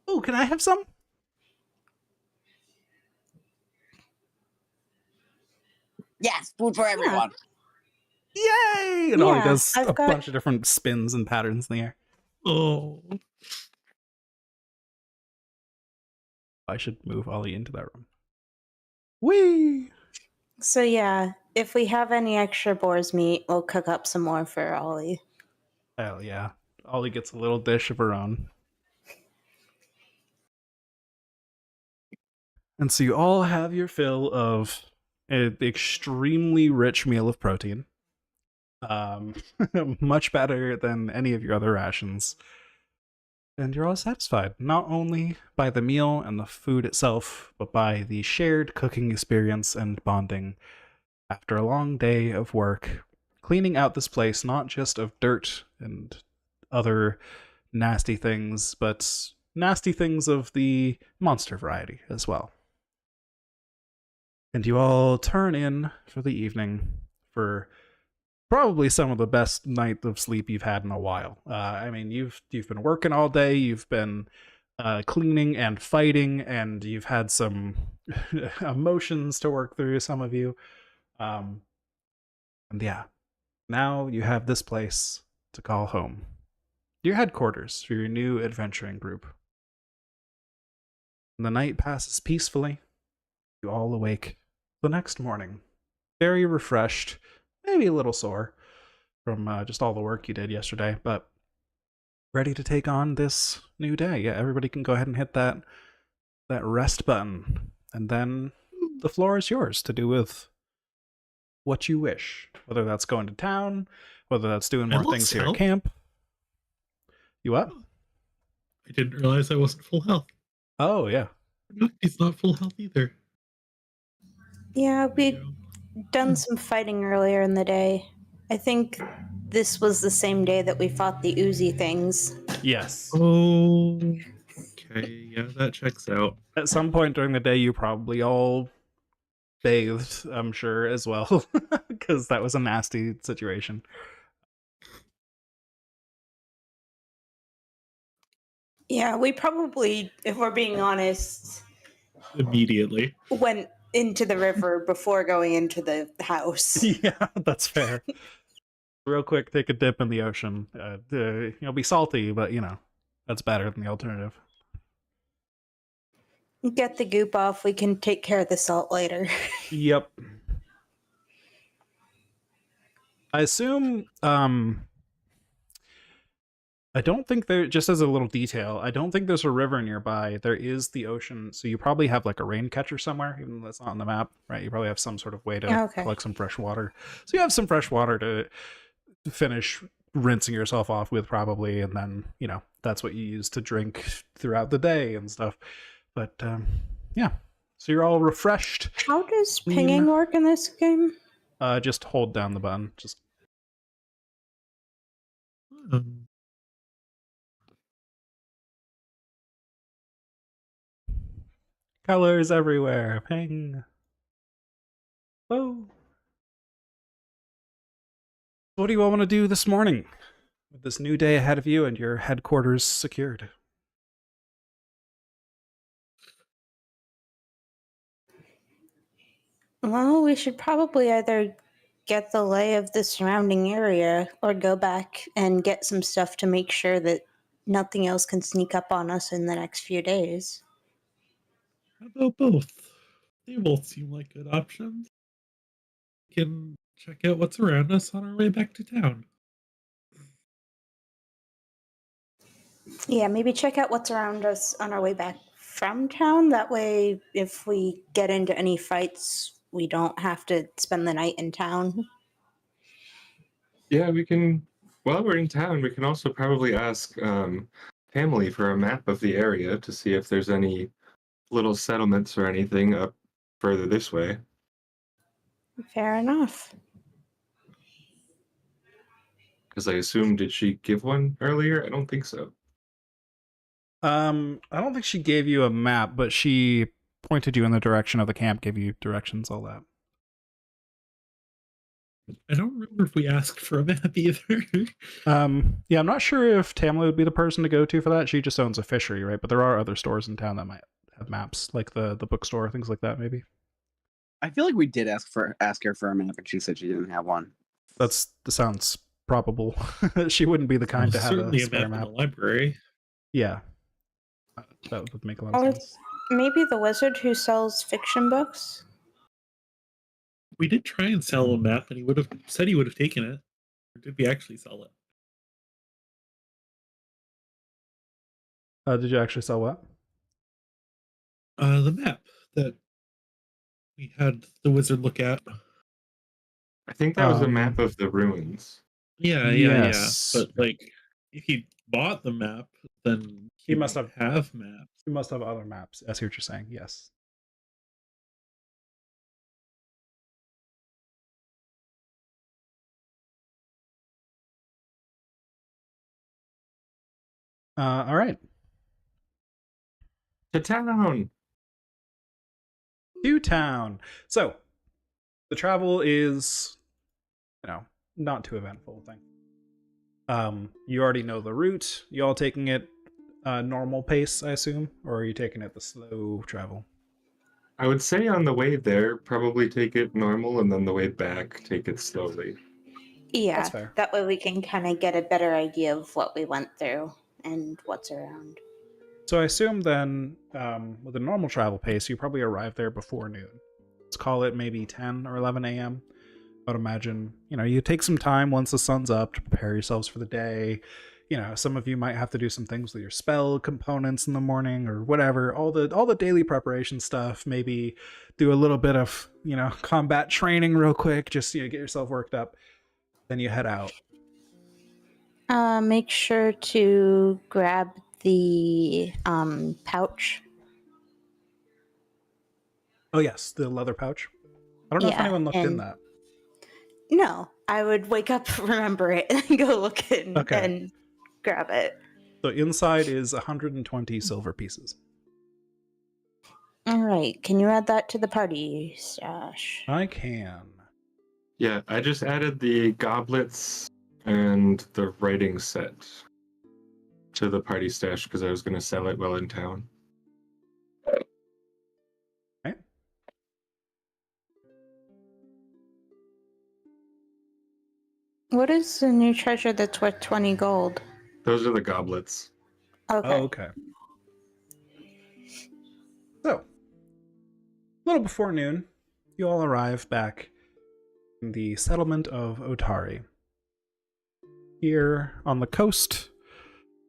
Oh, can I have some? Yes, food for everyone. Yay! And Ollie Yeah, does I've a got- bunch of different spins and patterns in the air. Oh. I should move Ollie into that room. Whee! So yeah, if we have any extra boar's meat, we'll cook up some more for Ollie. Hell yeah. Ollie gets a little dish of her own. And so you all have your fill of an extremely rich meal of protein. Much better than any of your other rations. And you're all satisfied, not only by the meal and the food itself, but by the shared cooking experience and bonding after a long day of work, cleaning out this place not just of dirt and other nasty things, but nasty things of the monster variety as well. And you all turn in for the evening for probably some of the best night of sleep you've had in a while. I mean, you've been working all day, you've been cleaning and fighting, and you've had some emotions to work through, some of you. And yeah, now you have this place to call home. Your headquarters for your new adventuring group. And the night passes peacefully. You all awake the next morning, very refreshed, maybe a little sore from just all the work you did yesterday, but ready to take on this new day. Yeah, everybody can go ahead and hit that rest button, and then the floor is yours to do with what you wish. Whether that's going to town, whether that's doing more things here at camp. You what? I didn't realize I wasn't full health. Oh yeah. He's not full health either. Yeah, we'd done some fighting earlier in the day. I think this was the same day that we fought the Uzi things. Yes. Oh, okay. Yeah, that checks out. At some point during the day, you probably all bathed, I'm sure, as well, because that was a nasty situation. Yeah, we probably, if we're being honest, Immediately went into the river before going into the house. Yeah, that's fair. Real quick, take a dip in the ocean. You'll be salty, but that's better than the alternative. Get the goop off. We can take care of the salt later. Yep. I assume, I don't think there, just as a little detail, I don't think there's a river nearby. There is the ocean, so you probably have like a rain catcher somewhere, even though that's not on the map, right? You probably have some sort of way to collect some fresh water. So you have some fresh water to finish rinsing yourself off with probably, and then, that's what you use to drink throughout the day and stuff. But, yeah. So you're all refreshed. How does pinging work in this game? Just hold down the button. Just colors everywhere. Ping. Whoa. What do you all want to do this morning with this new day ahead of you and your headquarters secured? Well, we should probably either get the lay of the surrounding area or go back and get some stuff to make sure that nothing else can sneak up on us in the next few days. How about both? They both seem like good options. We can check out what's around us on our way back to town. Yeah, maybe check out what's around us on our way back from town. That way, if we get into any fights, we don't have to spend the night in town. Yeah, we can. While we're in town, we can also probably ask family for a map of the area to see if there's any little settlements or anything up further this way. Fair enough. Because I assume, did she give one earlier? I don't think so. I don't think she gave you a map, but she pointed you in the direction of the camp, gave you directions, all that. I don't remember if we asked for a map either. Yeah, I'm not sure if Tamla would be the person to go to for that. She just owns a fishery, right? But there are other stores in town that might have maps, like the bookstore, things like that, maybe. I feel like we did ask her for a map, and she said she didn't have one. That sounds probable. She wouldn't be the kind to have Certainly a a spare map in map. the library. Yeah, that would make a lot Or of sense. maybe the wizard who sells fiction books? We did try and sell a map, and he would have said he would have taken it. Or did we actually sell it? Did you actually sell what? The map that we had the wizard look at. I think that was a map of the ruins. Yeah. Yes. But like, if he bought the map, then He must might have- have maps. You must have other maps. I see what you're saying. Yes. All right. To town! To town. So, the travel is, not too eventful thing. You already know the route. You all taking it normal pace, I assume, or are you taking it the slow travel? I would say on the way there, probably take it normal, and then the way back, take it slowly. Yeah, That's fair. that way we can kind of get a better idea of what we went through and what's around. So I assume then, with a normal travel pace, you probably arrive there before noon. Let's call it maybe 10 or 11 a.m. I would imagine, you take some time once the sun's up to prepare yourselves for the day. Some of you might have to do some things with your spell components in the morning or whatever. All the daily preparation stuff. Maybe do a little bit of, combat training real quick. Just, get yourself worked up. Then you head out. Make sure to grab the pouch. Oh yes, the leather pouch. I don't know if Yeah, anyone looked in and- that. No, I would wake up, remember it, and go look in Okay. and grab it. So inside is 120 silver pieces. All right, can you add that to the party stash? I can. Yeah, I just added the goblets and the writing set to the party stash because I was going to sell it while in town. Okay. What is the new treasure that's worth 20 gold? Those are the goblets. Okay. Oh, okay. So, a little before noon, you all arrive back in the settlement of Otari. Here on the coast,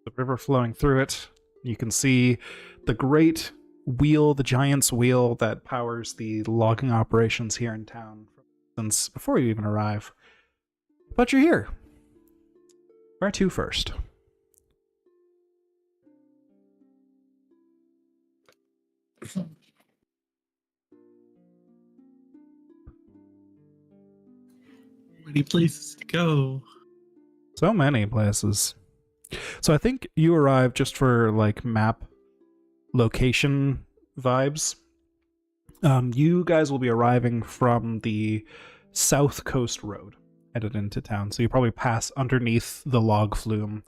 the river flowing through it, you can see the great wheel, the giant's wheel that powers the logging operations here in town since before you even arrive. But you're here. Where to first? Many places to go. So many places. So I think you arrived just for like map location vibes. You guys will be arriving from the South Coast Road, headed into town. So you probably pass underneath the log flume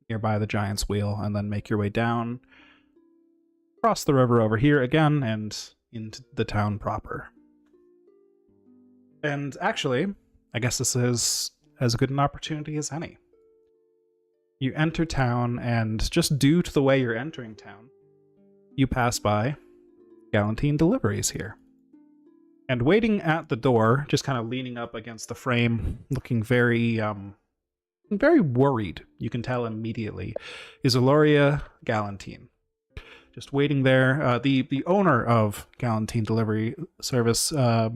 nearby the Giant's Wheel, and then make your way down, cross the river over here again, and into the town proper. And actually, I guess this is as good an opportunity as any. You enter town, and just due to the way you're entering town, you pass by Galantine Deliveries here. And waiting at the door, just kind of leaning up against the frame, looking very worried, you can tell immediately, is Eloria Galantine. Just waiting there. The owner of Galantine Delivery Service, I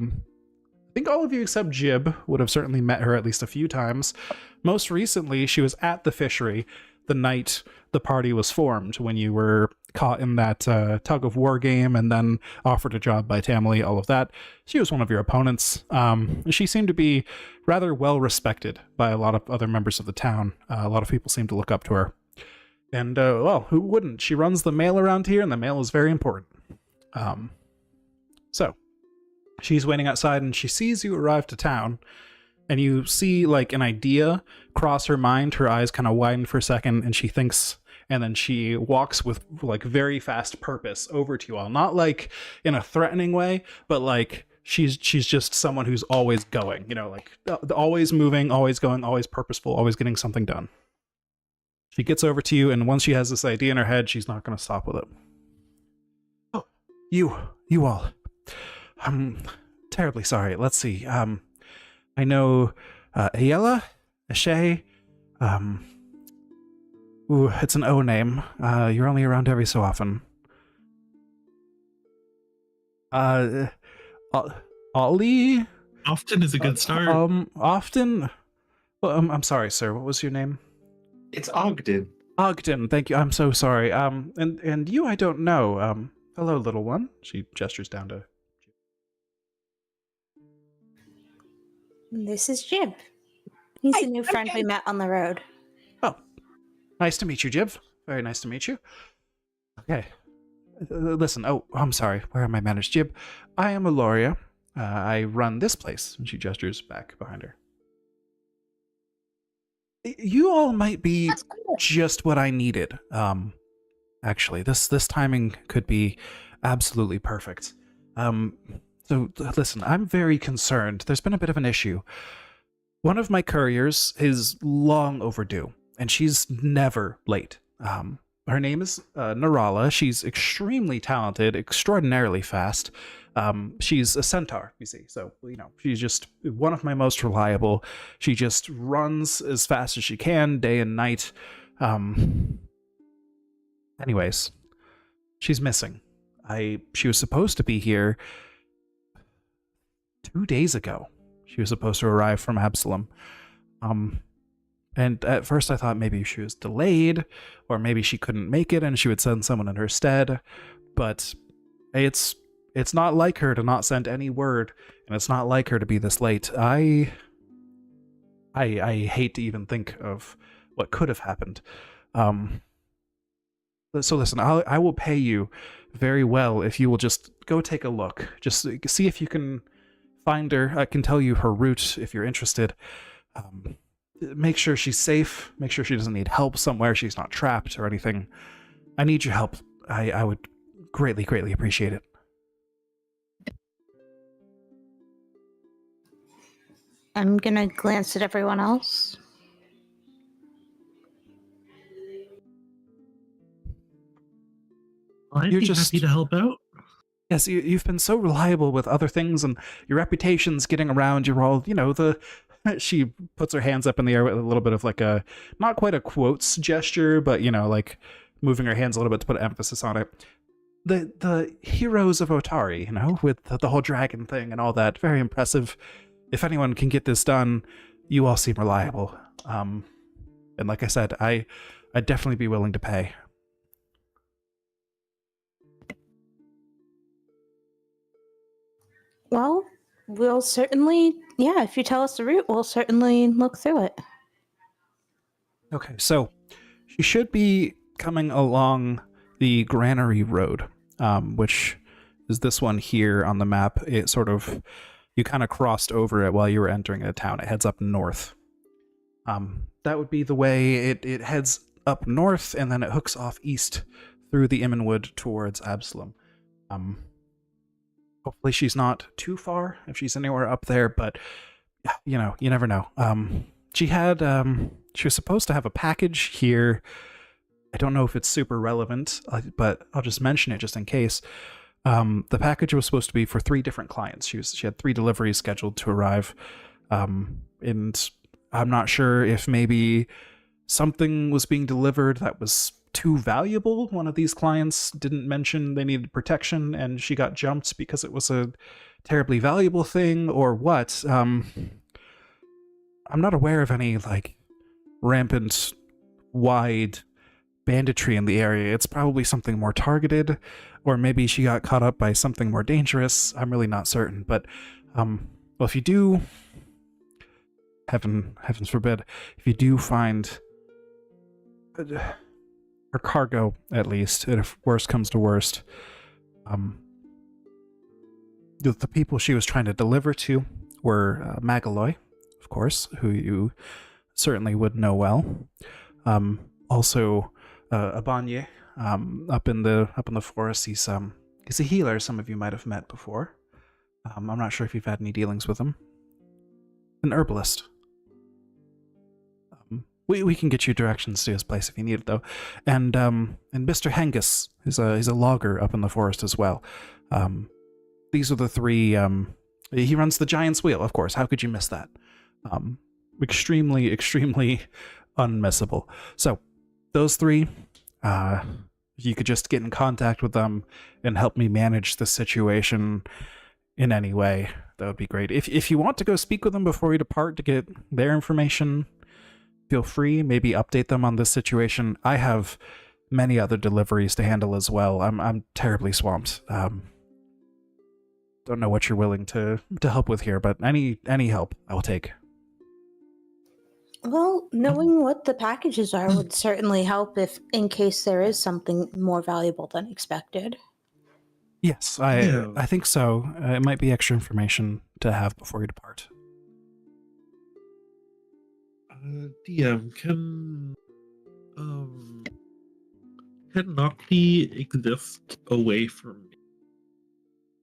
think all of you except Jib would have certainly met her at least a few times. Most recently, she was at the fishery the night the party was formed, when you were caught in that tug-of-war game and then offered a job by Tamily, all of that. She was one of your opponents. She seemed to be rather well respected by a lot of other members of the town. A lot of people seem to look up to her. And, well, who wouldn't? She runs the mail around here, and the mail is very important. So, she's waiting outside, and she sees you arrive to town, and you see, like, an idea cross her mind. Her eyes kind of widen for a second, and she thinks, and then she walks with, like, very fast purpose over to you all. Not, like, in a threatening way, but, like, she's just someone who's always going, you know, like, always moving, always going, always purposeful, always getting something done. She gets over to you, and once she has this idea in her head, she's not going to stop with it. Oh, you all. I'm terribly sorry. Let's see. I know, Ayala, Ashay, ooh, it's an O name. You're only around every so often. Ollie? Often is a good start. Often? Well, I'm sorry, sir. What was your name? It's Ogden. Ogden, thank you. I'm so sorry. And you, I don't know. Hello, little one. She gestures down to... This is Jib. He's a new friend we met on the road. Oh, nice to meet you, Jib. Very nice to meet you. Okay. Listen, oh, I'm sorry. Where am I managed? Jib, I am Eloria. I run this place. And she gestures back behind her. You all might be just what I needed. Actually, this timing could be absolutely perfect. So listen, I'm very concerned. There's been a bit of an issue. One of my couriers is long overdue, and she's never late. Her name is Narala. She's extremely talented, extraordinarily fast. She's a centaur, you see, so, you know, she's just one of my most reliable. She just runs as fast as she can, day and night. Anyways, she's missing. She was supposed to be here 2 days ago. She was supposed to arrive from Absalom. And at first I thought maybe she was delayed, or maybe she couldn't make it and she would send someone in her stead, but it's not like her to not send any word, and it's not like her to be this late. I hate to even think of what could have happened. So listen, I will pay you very well if you will just go take a look. Just see if you can find her. I can tell you her route if you're interested. Make sure she's safe. Make sure she doesn't need help somewhere. She's not trapped or anything. I need your help. I would greatly, greatly appreciate it. I'm gonna glance at everyone else. I'd You're be just- happy to help out. Yes, you've been so reliable with other things, and your reputation's getting around. You're all, you know, she puts her hands up in the air with a little bit of like a, not quite a quotes gesture, but, you know, like moving her hands a little bit to put emphasis on it. The heroes of Otari, you know, with the whole dragon thing and all that. Very impressive. If anyone can get this done, you all seem reliable. And like I said, I'd definitely be willing to pay. Well, we'll certainly, yeah, if you tell us the route, we'll certainly look through it. Okay, so she should be coming along the Granary Road, which is this one here on the map. It sort of, you kind of crossed over it while you were entering a town. It heads up north. That would be the way it heads up north, and then it hooks off east through the Immenwood towards Absalom. Hopefully she's not too far if she's anywhere up there, but you know, you never know. She was supposed to have a package here. I don't know if it's super relevant, but I'll just mention it just in case. The package was supposed to be for 3 different clients. She had 3 deliveries scheduled to arrive. And I'm not sure if maybe something was being delivered that was too valuable. One of these clients didn't mention they needed protection and she got jumped because it was a terribly valuable thing, or what. I'm not aware of any like rampant wide banditry in the area. It's probably something more targeted, or maybe she got caught up by something more dangerous. I'm really not certain, but well, if you do, heavens forbid, if you do find her cargo, at least, and if worst comes to worst, the people she was trying to deliver to were Magaloy, of course, who you certainly would know well. Also, Abanye, up in the forest. He's a healer. Some of you might have met before. I'm not sure if you've had any dealings with him. An herbalist. We can get you directions to his place if you need it, though. And Mr. Hengus is a logger up in the forest as well. These are the 3. He runs the Giant's Wheel, of course. How could you miss that? Extremely, extremely unmissable. So, those 3, if you could just get in contact with them and help me manage the situation in any way, that would be great. If you want to go speak with them before you depart to get their information, feel free. Maybe update them on this situation. I have many other deliveries to handle as well. I'm terribly swamped. Don't know what you're willing to help with here, but any help I will take. Well, knowing what the packages are would certainly help if, in case there is something more valuable than expected. Yes, I think so. It might be extra information to have before you depart. DM, can Nocti exist away from me?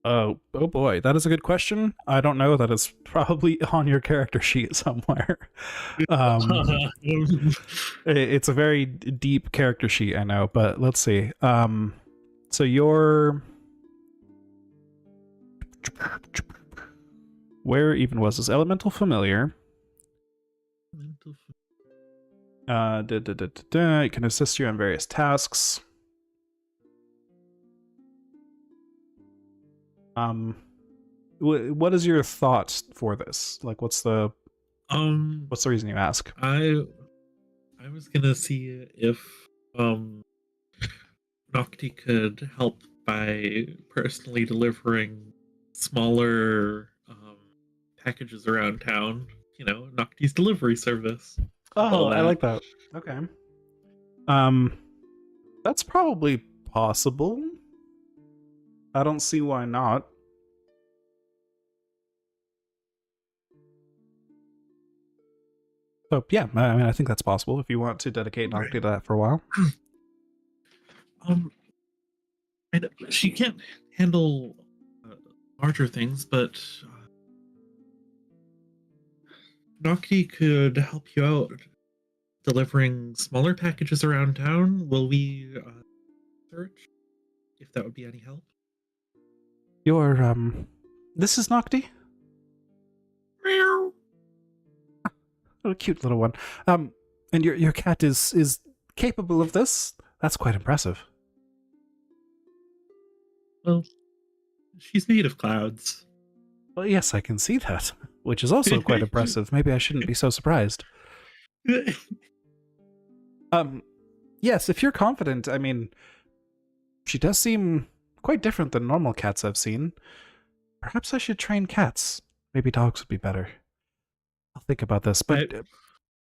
Oh boy, that is a good question. I don't know. That is probably on your character sheet somewhere. It's a very deep character sheet, I know, but let's see. So where even was this? Elemental Familiar. It can assist you on various tasks. What is your thoughts for this? Like, what's the reason you ask? I was gonna see if Nocti could help by personally delivering smaller packages around town. You know, Nocti's delivery service. Oh, I like that. Okay. That's probably possible. I don't see why not. So yeah, I mean, I think that's possible if you want to dedicate Nocti to that for a while. And she can't handle larger things, but Nocti could help you out delivering smaller packages around town. Will we search if that would be any help? This is Nocti? Meow. Oh, a cute little one. And your cat is capable of this? That's quite impressive. Well, she's made of clouds. Well, yes, I can see that, which is also quite impressive. Maybe I shouldn't be so surprised. Yes, if you're confident, I mean, she does seem quite different than normal cats I've seen. Perhaps I should train cats. Maybe dogs would be better. I'll think about this, but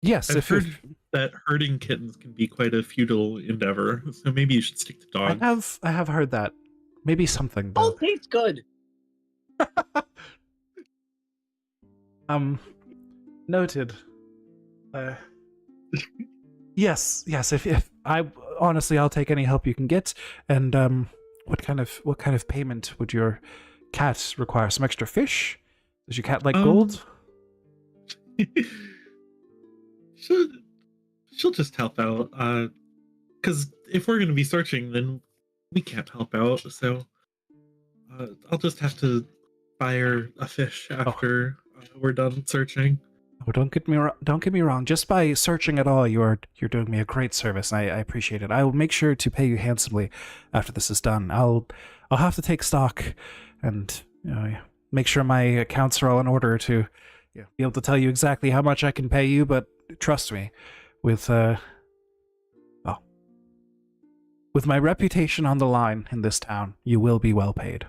yes, I've heard that herding kittens can be quite a futile endeavor, so maybe you should stick to dogs. I have heard that. Maybe something. Oh, tastes good. Noted. Yes. If I honestly, I'll take any help you can get. And what kind of payment would your cat require some extra fish? Does your cat like Um, gold? she'll, she'll just help out. Because if we're gonna be searching, then we can't help out. So I'll just have to fire a fish after we're done searching. Oh, don't get me wrong. Just by searching at all, you're doing me a great service, and I appreciate it. I will make sure to pay you handsomely after this is done. I'll have to take stock, and make sure my accounts are all in order to be able to tell you exactly how much I can pay you. But trust me, with with my reputation on the line in this town, you will be well paid.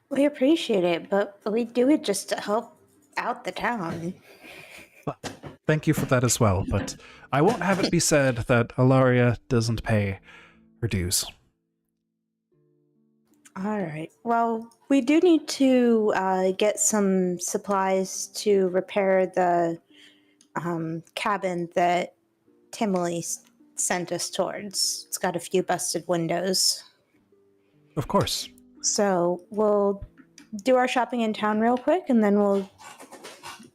We appreciate it, but we do it just to help out the town. Thank you for that as well, but I won't have it be said that Ilaria doesn't pay her dues. All right. Well, we do need to get some supplies to repair the cabin that Timely sent us towards. It's got a few busted windows. Of course. So we'll do our shopping in town real quick, and then we'll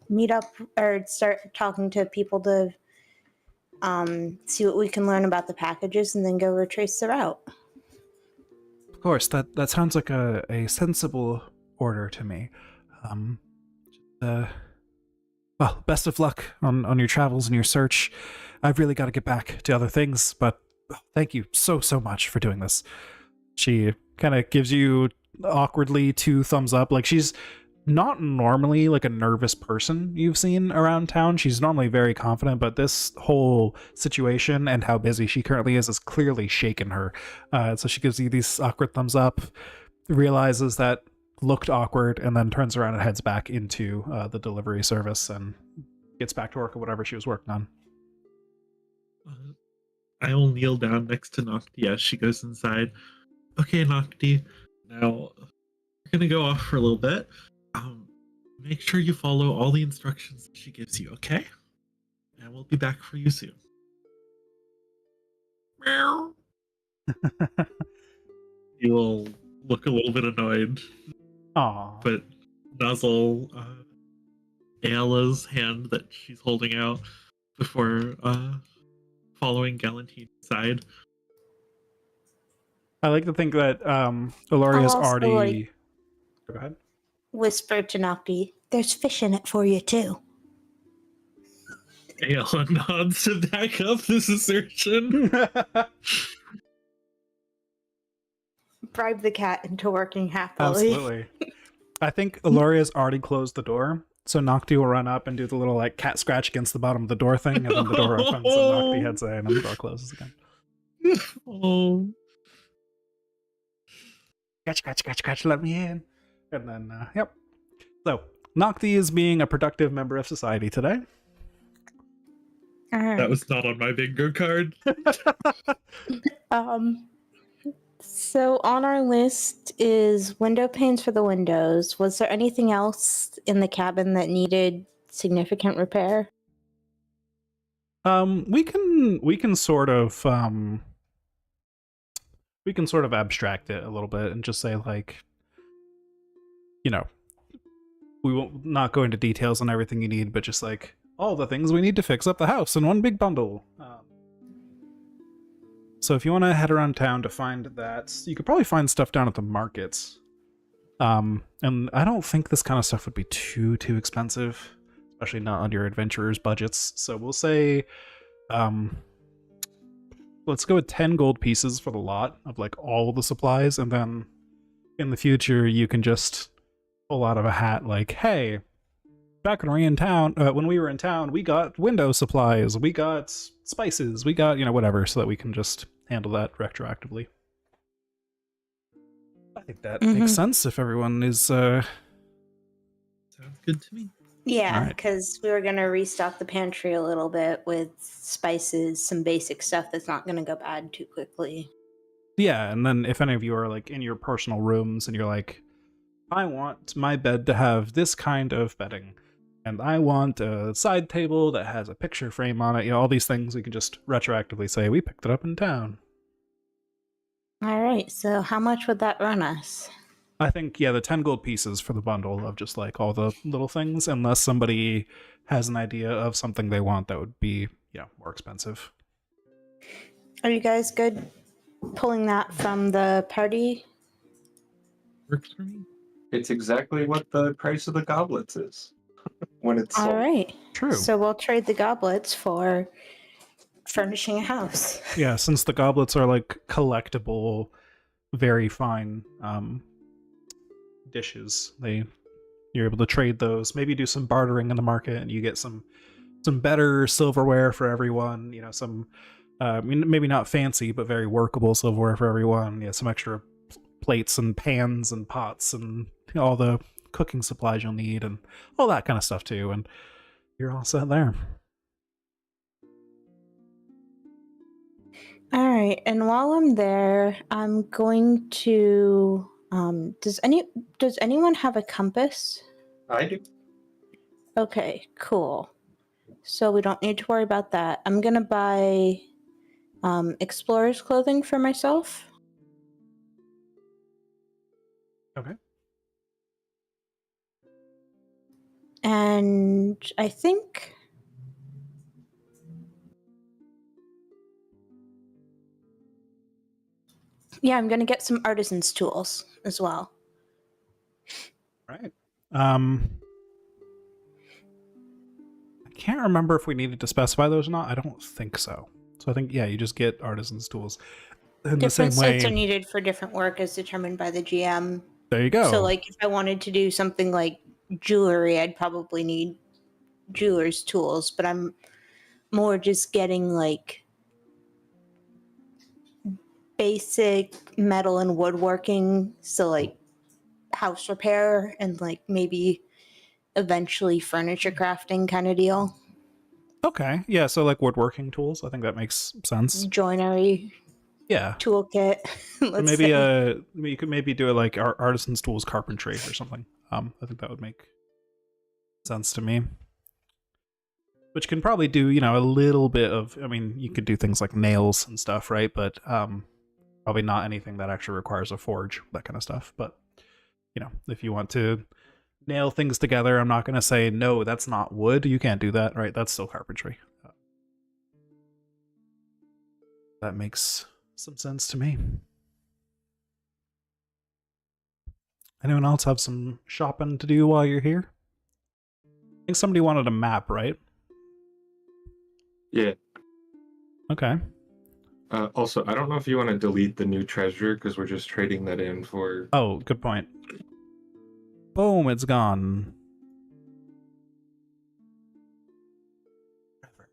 meet up or start talking to people to see what we can learn about the packages, and then go retrace the route. Of course, that sounds like a sensible order to me. Well, best of luck on your travels and your search. I've really got to get back to other things, but thank you so much for doing this. She kind of gives you awkwardly 2 thumbs up. Like, she's not normally like a nervous person you've seen around town. She's normally very confident, but this whole situation and how busy she currently is clearly shaken her. So she gives you these awkward thumbs up, realizes that looked awkward, and then turns around and heads back into the delivery service and gets back to work on whatever she was working on. I'll kneel down next to Nocti as she goes inside. Okay, Nocti, now we're gonna go off for a little bit. Make sure you follow all the instructions that she gives you, okay? And we'll be back for you soon. Meow. You will look a little bit annoyed, Aww. but nuzzle Ayla's hand that she's holding out before following Galantine inside. I like to think that Ilaria's I'll also, already... Go ahead. Whisper to Nocti, there's fish in it for you too. Ayla nods to back up this assertion. Bribe the cat into working happily. Absolutely. I think Ilaria's already closed the door, so Nocti will run up and do the little like cat scratch against the bottom of the door thing, and then the door opens and Nocti heads in and the door closes again. Oh. Scratch, let me in. And then, yep. So, Nocti is being a productive member of society today. That was not on my bingo card. So on our list is window panes for the windows. Was there anything else in the cabin that needed significant repair? We can sort of abstract it a little bit and just say, like, we won't not go into details on everything you need, but just like all the things we need to fix up the house in one big bundle. So if you want to head around town to find that, you could probably find stuff down at the markets. And I don't think this kind of stuff would be too expensive, especially not on your adventurers' budgets. So we'll say, let's go with 10 gold pieces for the lot of like all the supplies, and then in the future you can just pull out of a hat like, hey, back when we were in town, we got window supplies, we got spices, we got, whatever, so that we can just handle that retroactively. I think that makes sense if everyone is... Sounds good to me. Yeah, because we were going to restock the pantry a little bit with spices, some basic stuff that's not going to go bad too quickly. Yeah, and then if any of you are like in your personal rooms and you're like, I want my bed to have this kind of bedding, and I want a side table that has a picture frame on it, all these things we can just retroactively say, we picked it up in town. All right, so how much would that run us? I think, yeah, the 10 gold pieces for the bundle of just like all the little things, unless somebody has an idea of something they want that would be, more expensive. Are you guys good pulling that from the party? Works for me. It's exactly what the price of the goblets is when it's All sold. right. True. So we'll trade the goblets for furnishing a house. Yeah, since the goblets are like collectible, very fine dishes, you're able to trade those. Maybe do some bartering in the market, and you get some better silverware for everyone. Some maybe not fancy, but very workable silverware for everyone. Yeah, some extra plates and pans and pots and all the cooking supplies you'll need and all that kind of stuff too. And you're all set there. All right, and while I'm there, I'm going to. Does anyone have a compass? I do. Okay, cool. So we don't need to worry about that. I'm gonna buy explorer's clothing for myself. Okay. And I think I'm gonna get some artisan's tools as well. Right. I can't remember if we needed to specify those or not. I don't think so. So I think, you just get artisan's tools. In the same Different way, sets are needed for different work as determined by the GM. there you go. So, like, if I wanted to do something like jewelry, I'd probably need jeweler's tools, but I'm more just getting, like, basic metal and woodworking. So, like, house repair and, like, maybe eventually furniture crafting kind of deal. Okay. Yeah, so like woodworking tools. I think that makes sense. Joinery Yeah. toolkit. So Let's maybe say. you could maybe do it like artisan's tools carpentry or something. I think that would make sense to me. Which can probably do, a little bit of, you could do things like nails and stuff, right? But probably not anything that actually requires a forge, that kind of stuff. But, if you want to nail things together, I'm not going to say, no, that's not wood. You can't do that, right? That's still carpentry. That makes some sense to me. Anyone else have some shopping to do while you're here? I think somebody wanted a map, right? Yeah. Okay. Also, I don't know if you want to delete the new treasure because we're just trading that in for. Oh, good point. Boom, it's gone.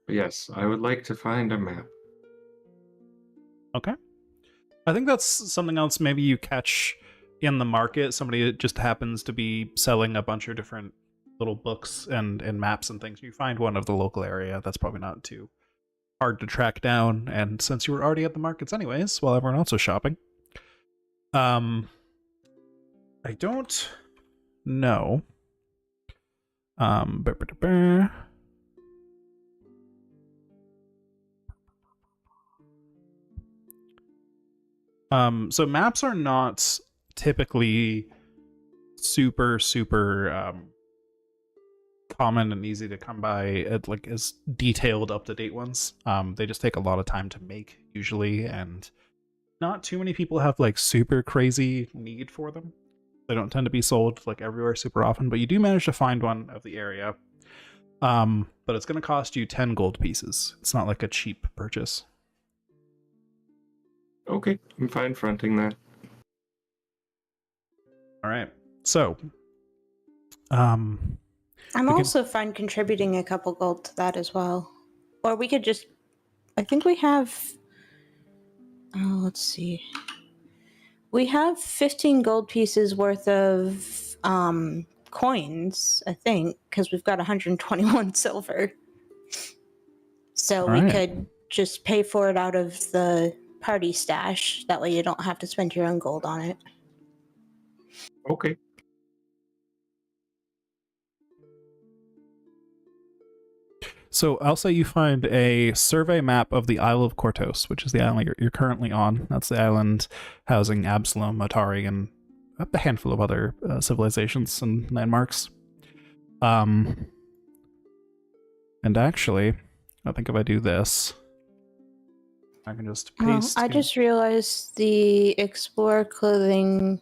Yes, I would like to find a map. Okay. I think that's something else maybe you catch in the market. Somebody that just happens to be selling a bunch of different little books and maps and things. You find one of the local area. That's probably not too hard to track down. And since you were already at the markets anyways, while everyone else was shopping, I don't know. So maps are not typically super common and easy to come by at like as detailed up to date ones. They just take a lot of time to make usually, and not too many people have like super crazy need for them. They don't tend to be sold like everywhere super often, but you do manage to find one of the area. But it's going to cost you 10 gold pieces. It's not like a cheap purchase. Okay, I'm fine fronting that. All right. So, I'm also fine contributing a couple gold to that as well. Or we could just. I think we have. Oh, let's see. We have 15 gold pieces worth of coins, I think, because we've got 121 silver. So we could just pay for it out of the party stash. That way you don't have to spend your own gold on it. Okay. So I'll say you find a survey map of the Isle of Kortos, which is the island you're currently on. That's the island housing Absalom, Otari, and a handful of other civilizations and landmarks. And actually, I think if I do this, I can just Oh, paste. I just realized the Explorer clothing,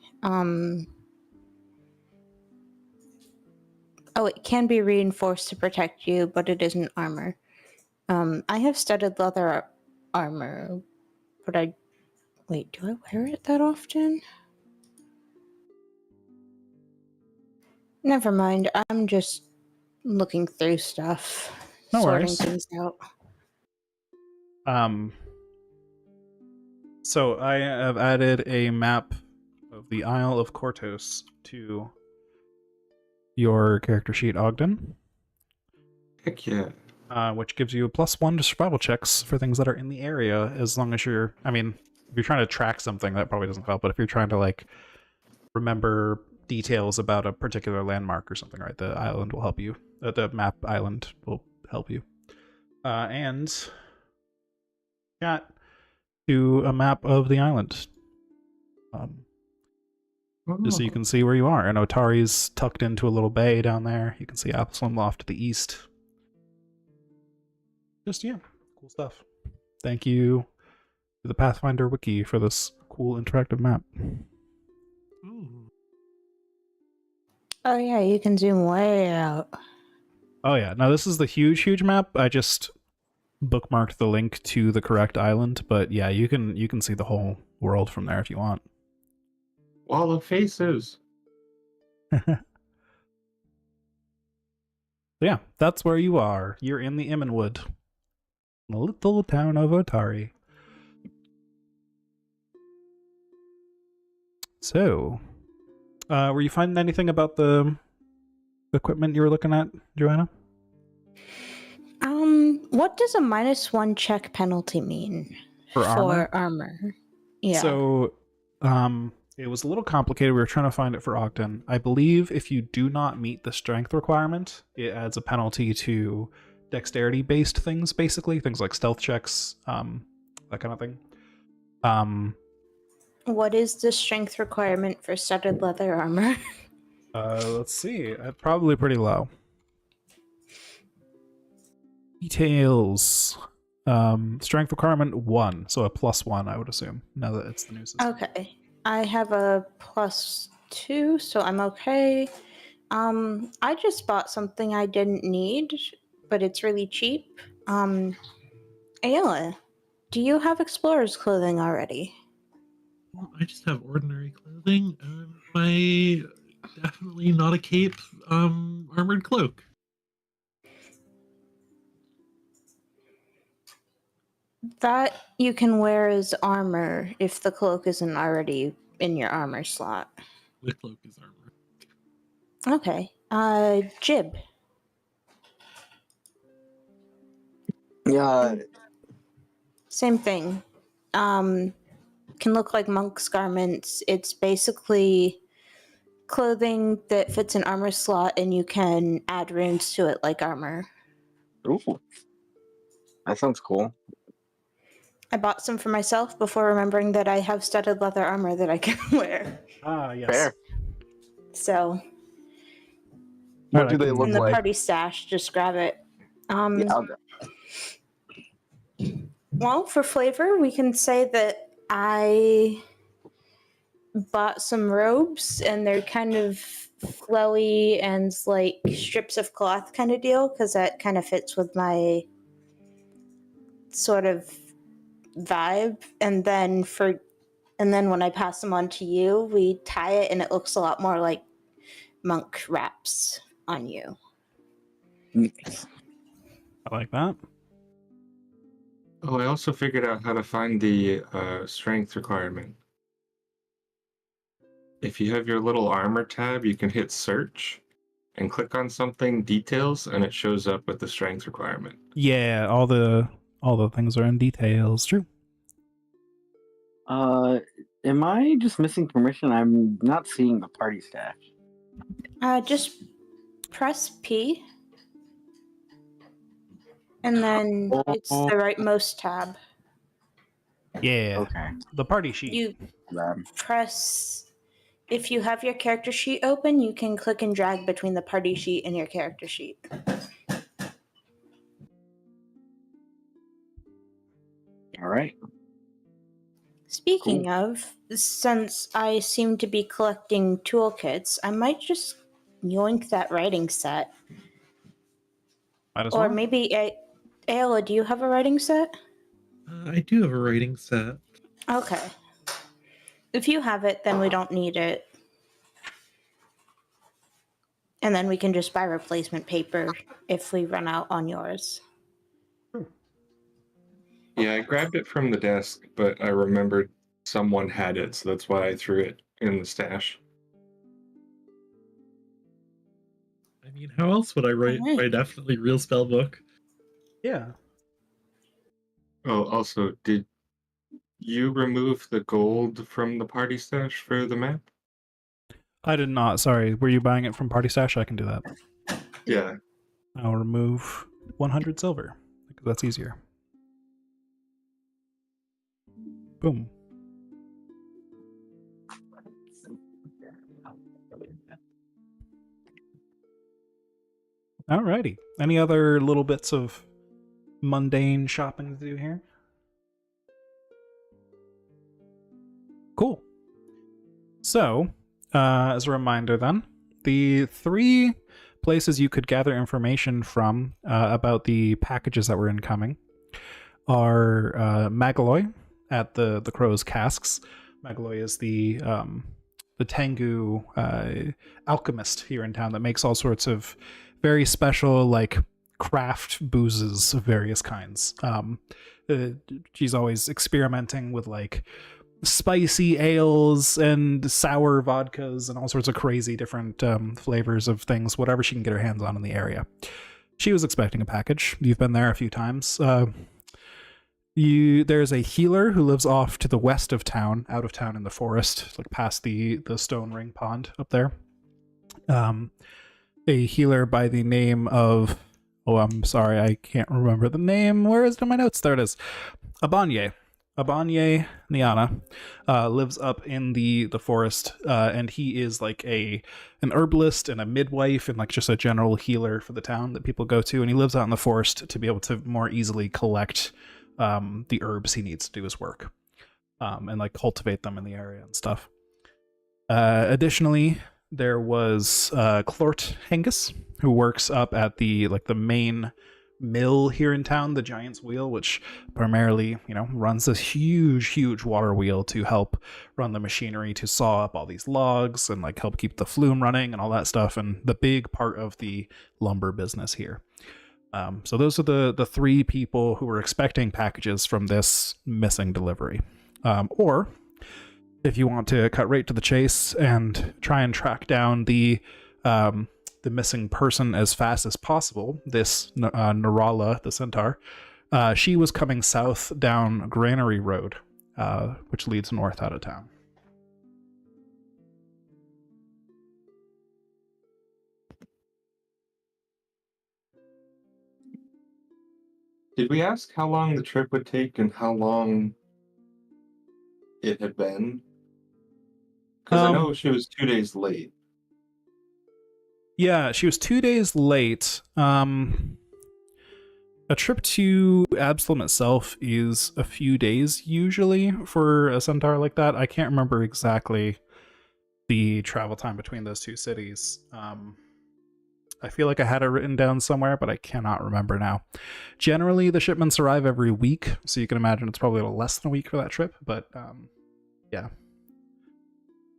oh, it can be reinforced to protect you, but it isn't armor. I have studded leather armor, but wait, do I wear it that often? Never mind, I'm just looking through stuff, No sorting worries. things out. So I have added a map of the Isle of Kortos to your character sheet, Ogden. Heck yeah. Which gives you a +1 to survival checks for things that are in the area, as long as you're, I mean, if you're trying to track something, that probably doesn't help, but if you're trying to, like, remember details about a particular landmark or something, right, the island will help you. The map island will help you. And got to a map of the island. Just so you can see where you are. And Otari's tucked into a little bay down there. You can see Absalom off to the east. Just, yeah, cool stuff. Thank you to the Pathfinder Wiki for this cool interactive map. Ooh. Oh yeah, you can zoom way out. Oh yeah, now this is the huge map. I just bookmarked the link to the correct island, but yeah, you can see the whole world from there if you want. Wall of faces. Yeah, that's where you are. You're in the Immenwood, the little town of Otari. So, were you finding anything about the equipment you were looking at, Joanna? What does a -1 check penalty mean For armor? armor? Yeah. So, it was a little complicated. We were trying to find it for Ogden. I believe if you do not meet the strength requirement, it adds a penalty to dexterity-based things, basically. Things like stealth checks, that kind of thing. What is the strength requirement for studded leather armor? Let's see. Probably pretty low. Details. Strength requirement 1, so a +1, I would assume, now that it's the new system. Okay. I have a +2, so I'm okay. I just bought something I didn't need, but it's really cheap. Ayla, do you have explorer's clothing already? Well, I just have ordinary clothing. My definitely not a cape, armored cloak. That you can wear as armor if the cloak isn't already in your armor slot. The cloak is armor. Okay. Jib. Yeah, Same thing. Can look like monk's garments. It's basically clothing that fits an armor slot and you can add runes to it like armor. ooh, that sounds cool. I bought some for myself before remembering that I have studded leather armor that I can wear. Ah, yes. Fair. So, What Alright, do they I can- look in the like? party stash, just grab it. Yeah, I'll go. Well, for flavor, we can say that I bought some robes and they're kind of flowy and like strips of cloth kind of deal because that kind of fits with my sort of vibe. And then when I pass them on to you, we tie it and it looks a lot more like monk wraps on you. I like that. Oh, I also figured out how to find the strength requirement. If you have your little armor tab, you can hit search and click on something, details, and it shows up with the strength requirement. Yeah, all the things are in details. True. Am I just missing permission? I'm not seeing the party stash. Just press P. And then it's the rightmost tab. Yeah. Okay. The party sheet. You Then. press. If you have your character sheet open, you can click and drag between the party sheet and your character sheet. All right. Speaking of, since I seem to be collecting toolkits, I might just yoink that writing set. Might as Or well. maybe, Ayla, do you have a writing set? I do have a writing set. Okay. If you have it, then we don't need it. And then we can just buy replacement paper if we run out on yours. Yeah, I grabbed it from the desk, but I remembered someone had it, so that's why I threw it in the stash. I mean, how else would I write Alright. my definitely real spell book? Yeah. Oh, also, did you remove the gold from the party stash for the map? I did not. Sorry. Were you buying it from Party Stash? I can do that. Yeah. I'll remove 100 silver because that's easier. Boom. Alrighty. Any other little bits of mundane shopping to do here? Cool. So, as a reminder then, the 3 places you could gather information from about the packages that were incoming are Magaloy at the Crow's Casks. Magaloy is the Tengu alchemist here in town that makes all sorts of very special, like, craft boozes of various kinds. She's always experimenting with, like, spicy ales and sour vodkas and all sorts of crazy different flavors of things, whatever she can get her hands on in the area. She was expecting a package. You've been there a few times. There's a healer who lives off to the west of town, out of town in the forest, like past the stone ring pond up there. A healer by the name of, oh, I'm sorry, I can't remember the name. Where is it in my notes? There it is. Abanye Niana lives up in the forest, and he is like an herbalist and a midwife and like just a general healer for the town that people go to, and he lives out in the forest to be able to more easily collect the herbs he needs to do his work, and like cultivate them in the area and stuff. Additionally, there was Clort Hengus, who works up at the main mill here in town, the Giant's Wheel, which primarily, runs this huge water wheel to help run the machinery to saw up all these logs and like help keep the flume running and all that stuff, and the big part of the lumber business here. So those are the 3 people who were expecting packages from this missing delivery. Or if you want to cut right to the chase and try and track down the missing person as fast as possible, this Narala, the centaur, she was coming south down Granary Road, which leads north out of town. Did we ask how long the trip would take and how long it had been? Because I know she was 2 days late. Yeah, she was 2 days late. A trip to Absalom itself is a few days usually for a centaur like that. I can't remember exactly the travel time between those 2 cities. I feel like I had it written down somewhere, but I cannot remember now. Generally, the shipments arrive every week, so you can imagine it's probably a little less than a week for that trip, but yeah.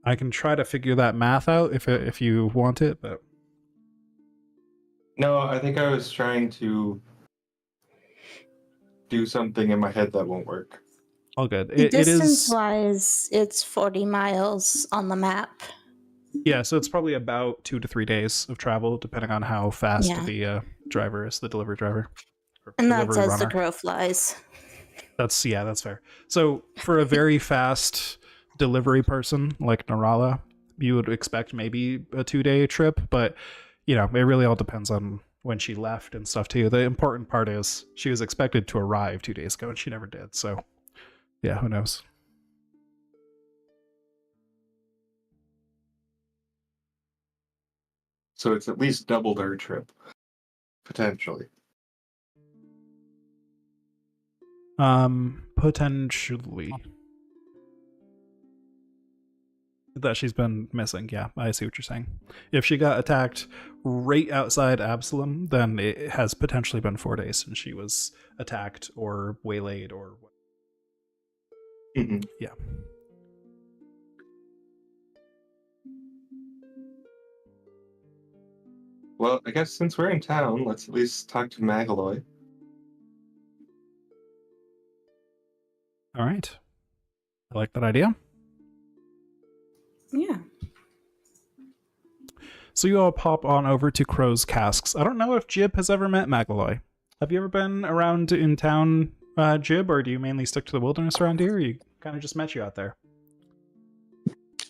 I can try to figure that math out if you want it, but... No, I think I was trying to do something in my head that won't work. All good. Distance-wise, it's 40 miles on the map. Yeah, so it's probably about 2 to 3 days of travel, depending on how fast the driver is, the delivery driver. And that's as the crow flies. That's fair. So for a very fast delivery person like Narala, you would expect maybe a 2-day trip, but it really all depends on when she left and stuff too. The important part is she was expected to arrive 2 days ago and she never did. So yeah, who knows? So it's at least doubled our trip, potentially. Potentially. That she's been missing. Yeah, I see what you're saying. If she got attacked right outside Absalom, then it has potentially been 4 days since she was attacked or waylaid or what. Mm-hmm. Yeah. Well, I guess since we're in town, let's at least talk to Magaloy. All right. I like that idea. Yeah. So you all pop on over to Crow's Casks. I don't know if Jib has ever met Magaloy. Have you ever been around in town, Jib, or do you mainly stick to the wilderness around here, or you kind of just met you out there?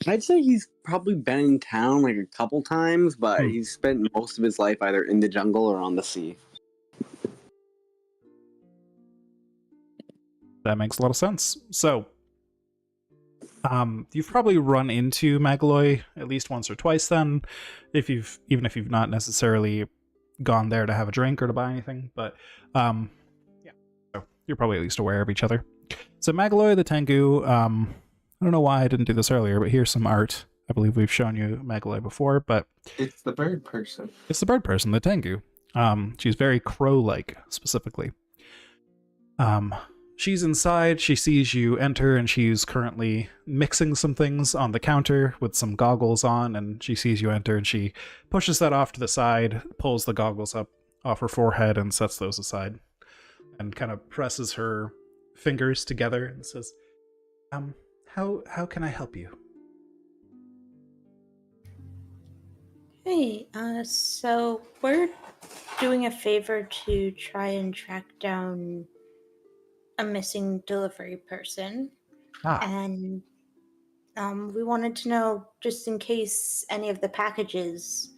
I'd say he's probably been in town like a couple times, but Hmm. he's spent most of his life either in the jungle or on the sea. That makes a lot of sense. So, you've probably run into Magaloy at least once or twice then, even if you've not necessarily gone there to have a drink or to buy anything, but yeah, so you're probably at least aware of each other. So Magaloy the Tengu, I don't know why I didn't do this earlier, but here's some art. I believe we've shown you Magaloy before, but It's the bird person. it's the bird person, the Tengu. She's very crow-like, specifically. She's inside, she sees you enter, and she's currently mixing some things on the counter with some goggles on, and she sees you enter, and she pushes that off to the side, pulls the goggles up off her forehead, and sets those aside, and kind of presses her fingers together and says, how can I help you? Hey, so we're doing a favor to try and track down a missing delivery person, and we wanted to know, just in case any of the packages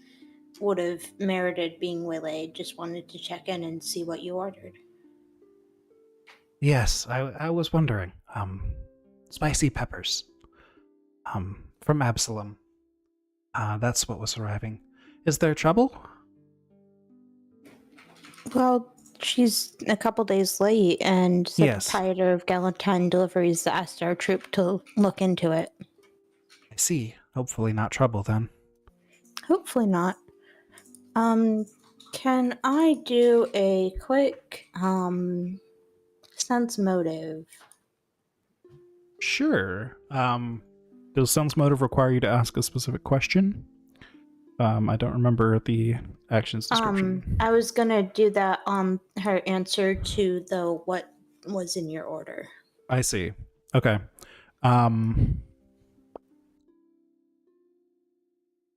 would have merited being waylaid, just wanted to check in and see what you ordered. Yes, I was wondering. Spicy peppers. From Absalom. That's what was arriving. Is there trouble? Well, she's a couple days late and the Yes. proprietor of Galentine Deliveries asked our troop to look into it. I see. Hopefully not trouble then. Hopefully not. Can I do a quick, sense motive? Sure. Does sense motive require you to ask a specific question? I don't remember the actions description. I was gonna do that on her answer to the what was in your order. I see. Okay.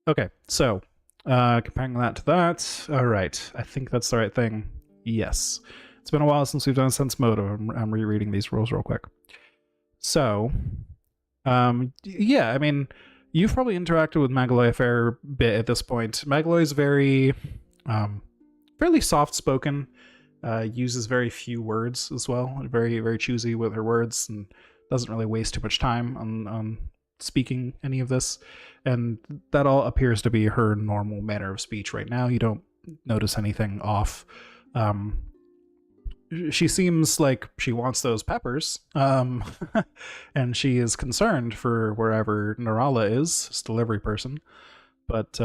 Okay, so comparing that to that, all right. I think that's the right thing. Yes. It's been a while since we've done sense motive. I'm rereading these rules real quick. So, yeah, I mean, you've probably interacted with Magaloy a fair bit at this point. Magaloy's very, fairly soft-spoken, uses very few words as well, very, very choosy with her words, and doesn't really waste too much time on speaking any of this. And that all appears to be her normal manner of speech right now. You don't notice anything off. She seems like she wants those peppers, and she is concerned for wherever Narala is, this delivery person. But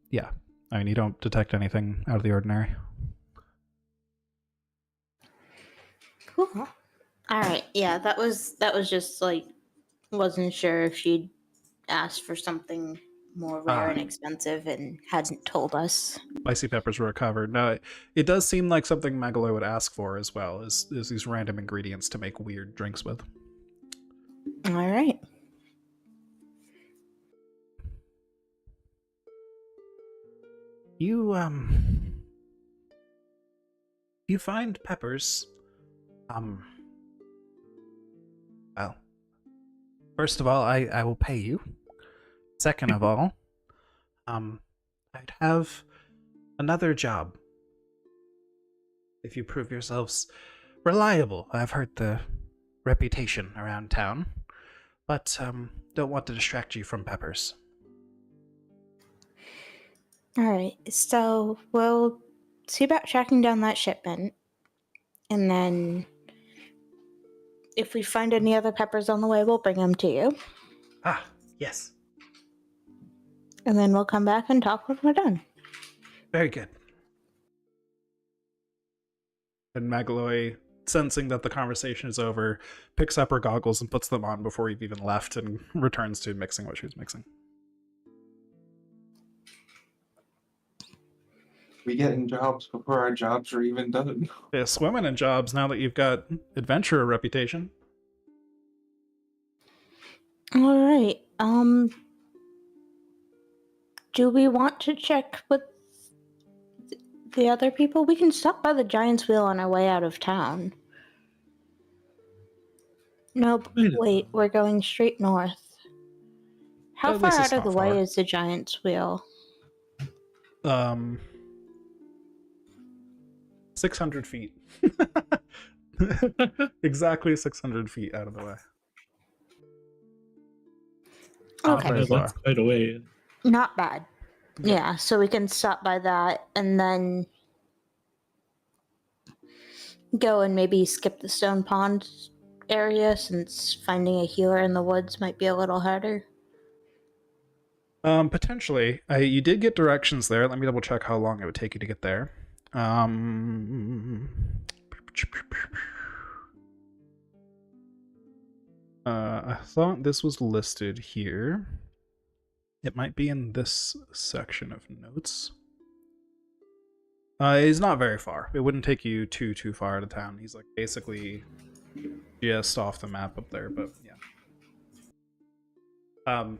yeah, I mean, you don't detect anything out of the ordinary. Cool. All right. Yeah, that was just like, wasn't sure if she'd asked for something more rare and expensive and hadn't told us. Spicy peppers were recovered. No, it does seem like something Magaloy would ask for as well, is these random ingredients to make weird drinks with. All right. You find peppers. Well, first of all, I will pay you. Second of all, I'd have another job if you prove yourselves reliable. I've heard the reputation around town, but don't want to distract you from Peppers. All right, so we'll see about tracking down that shipment, and then if we find any other peppers on the way, we'll bring them to you, Ah, yes. and then we'll come back and talk when we're done. Very good. And Magaloy, sensing that the conversation is over, picks up her goggles and puts them on before you've even left and returns to mixing what she was mixing. We getting jobs before our jobs are even done. Yeah, swimming in jobs now that you've got adventurer reputation. All right. Do we want to check with the other people? We can stop by the Giant's Wheel on our way out of town. Nope. Wait, we're going straight north. How At far least out it's of not the way far. is the Giant's Wheel? 600 feet. Exactly 600 feet out of the way. Not Okay. very far. That's quite a way. Not bad. Yeah. Yeah, so we can stop by that and then go and maybe skip the Stone Pond area, since finding a healer in the woods might be a little harder. Potentially. You did get directions there. Let me double check how long it would take you to get there. I thought this was listed here. It might be in this section of notes. It's not very far. It wouldn't take you too far out of town. He's like basically just off the map up there, but yeah.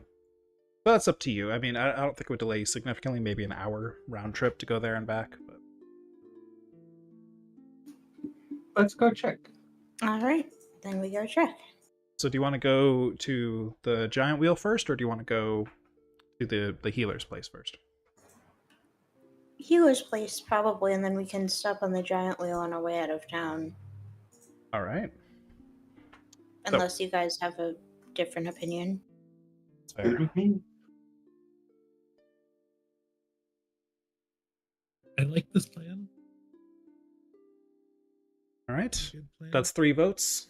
That's up to you. I mean, I don't think it would delay you significantly. Maybe an hour round trip to go there and back. But Let's go check. All right, then we go check. so, do you want to go to the giant wheel first, or do you want to go to the healer's place first? Healer's place, probably, and then we can stop on the Giant Wheel on our way out of town. All right. Unless you guys have a different opinion. Fair. Good with me. I like this plan. All right. Good plan. That's 3 votes.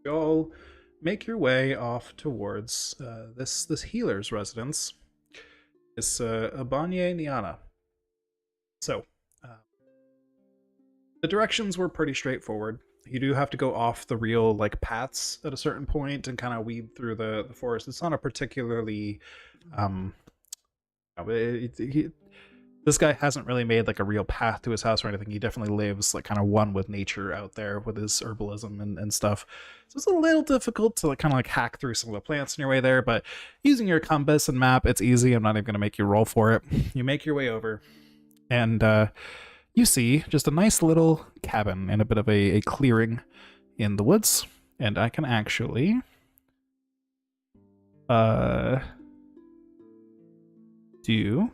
You all make your way off towards this healer's residence. It's Abanye Niana. So, the directions were pretty straightforward. You do have to go off the real paths at a certain point and kind of weed through the forest. It's not a particularly this guy hasn't really made a real path to his house or anything. He definitely lives kind of one with nature out there with his herbalism and stuff. So it's a little difficult to kind of hack through some of the plants on your way there, but using your compass and map, it's easy. I'm not even going to make you roll for it. You make your way over, and you see just a nice little cabin in a bit of a clearing in the woods. And I can actually do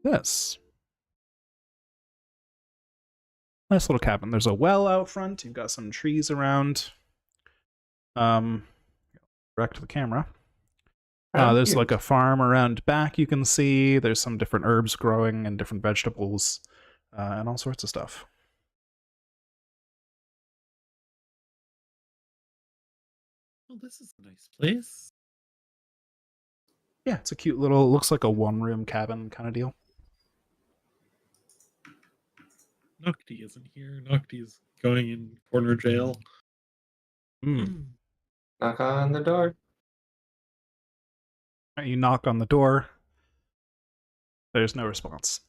this. Nice little cabin. There's a well out front. You've got some trees around. Direct to the camera. There's a farm around back you can see. There's some different herbs growing and different vegetables and all sorts of stuff. Well, this is a nice place. Yeah, it's a cute little, looks like a one-room cabin kind of deal. Nocti isn't here. Nocti's going in corner jail. Knock on the door. You knock on the door. There's no response.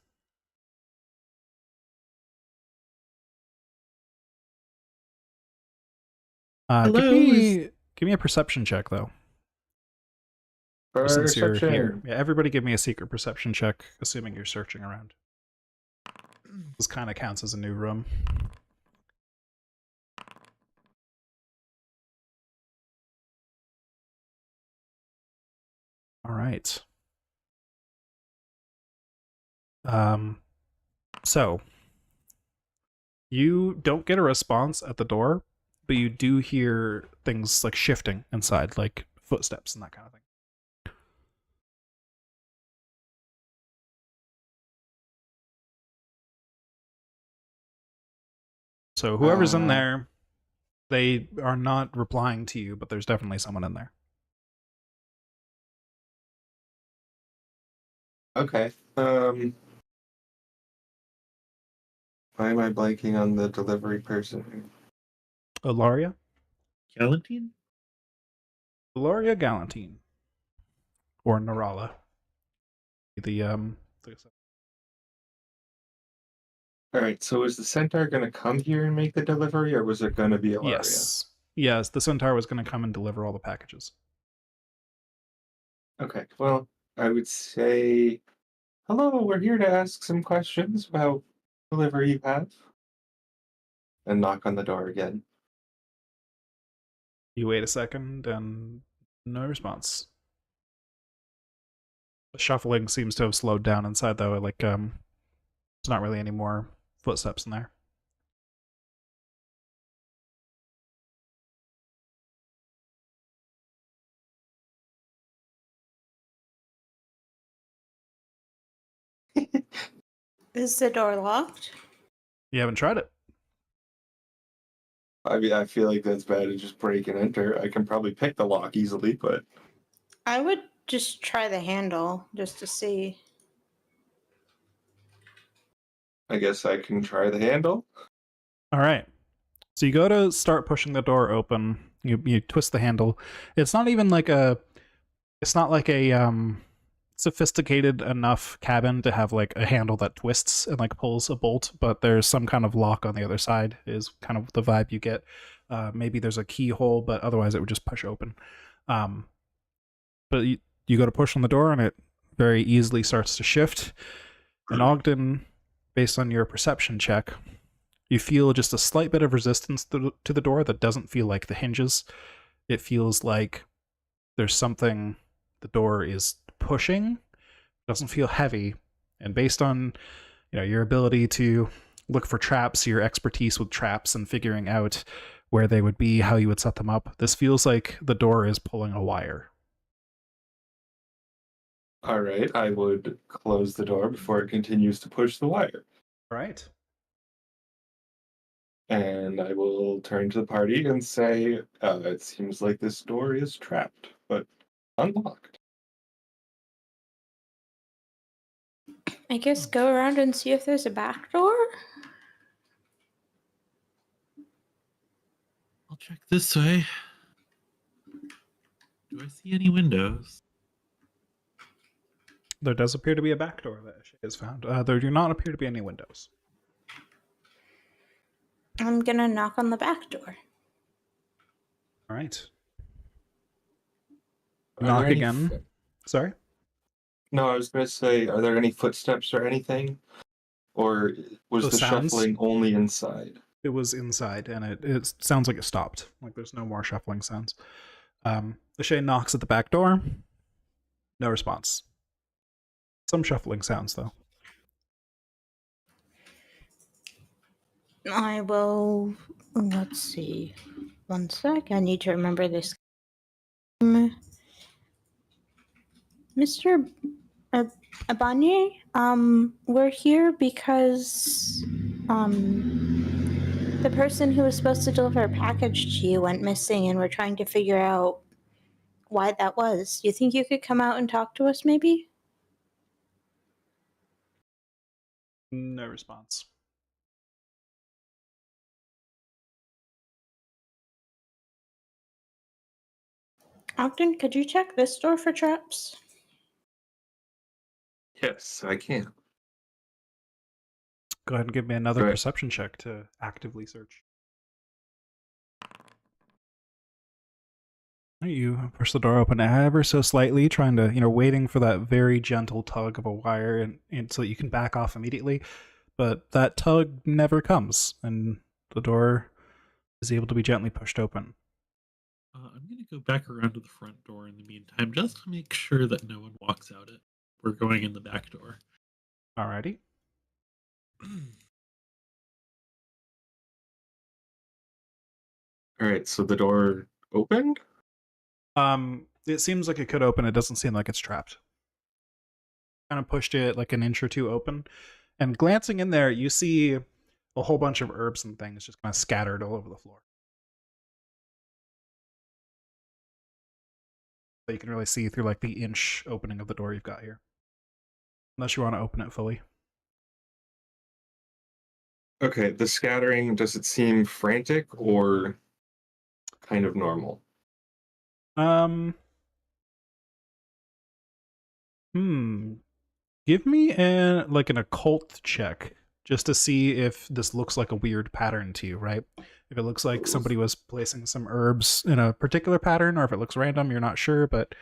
Hello, give me a perception check, though. Since you're Perception. here. Yeah, everybody give me a secret perception check, assuming you're searching around. This kind of counts as a new room. All right. So, you don't get a response at the door, but you do hear things like shifting inside, like footsteps and that kind of thing. So whoever's in there, they are not replying to you, but there's definitely someone in there. Okay. Why am I blanking on the delivery person? Ilaria? Galantine? Ilaria Galantine. Or Narala. All right. So is the centaur going to come here and make the delivery, or was it going to be Ilaria? Yes, the centaur was going to come and deliver all the packages. Okay. Well, I would say, hello. We're here to ask some questions about delivery you have, and knock on the door again. You wait a second, and no response. The shuffling seems to have slowed down inside, though. Like, there's not really any more footsteps in there. Is the door locked? You haven't tried it. I mean, I feel like that's bad to just break and enter. I can probably pick the lock easily, but I would just try the handle just to see. I guess I can try the handle. All right. So you go to start pushing the door open. You twist the handle. It's not even like a. It's not like a sophisticated enough cabin to have like a handle that twists and like pulls a bolt, but there's some kind of lock on the other side. Is kind of the vibe you get. Maybe there's a keyhole, but otherwise it would just push open. But you go to push on the door, and it very easily starts to shift. And Ogden, based on your perception check, you feel just a slight bit of resistance to the door that doesn't feel like the hinges. It feels like there's something the door is pushing. It doesn't feel heavy. And based on your ability to look for traps, your expertise with traps and figuring out where they would be, how you would set them up, this feels like the door is pulling a wire. All right, I would close the door before it continues to push the wire. All right. And I will turn to the party and say, it seems like this door is trapped, but unlocked. I guess go around and see if there's a back door. I'll check this way. Do I see any windows? There does appear to be a back door that she has found. There do not appear to be any windows. I'm gonna knock on the back door. All right. Are Knock there any again. Sorry? No, I was going to say, are there any footsteps or anything? Or was The the sounds? shuffling only inside? It was inside, and it sounds like it stopped. Like there's no more shuffling sounds. Lachey knocks at the back door. No response. Some shuffling sounds, though. I will. Let's see. One sec. I need to remember this. Mr. Abanye, we're here because the person who was supposed to deliver a package to you went missing, and we're trying to figure out why that was. Do you think you could come out and talk to us, maybe? No response. Ogden, could you check this door for traps? Yes, I can. Go ahead and give me another Right. perception check to actively search. You push the door open ever so slightly, trying to, waiting for that very gentle tug of a wire and so that you can back off immediately. But that tug never comes, and the door is able to be gently pushed open. I'm going to go back around to the front door in the meantime, just to make sure that no one walks out it. We're going in the back door. Alrighty. All right, so the door opened? It seems like it could open. It doesn't seem like it's trapped. Kind of pushed it like an inch or two open, and glancing in there, you see a whole bunch of herbs and things just kind of scattered all over the floor. But you can really see through like the inch opening of the door you've got here. Unless you want to open it fully. Okay, the scattering, does it seem frantic or kind of normal? Give me an occult check just to see if this looks like a weird pattern to you, right? If it looks like somebody was placing some herbs in a particular pattern, or if it looks random, you're not sure, but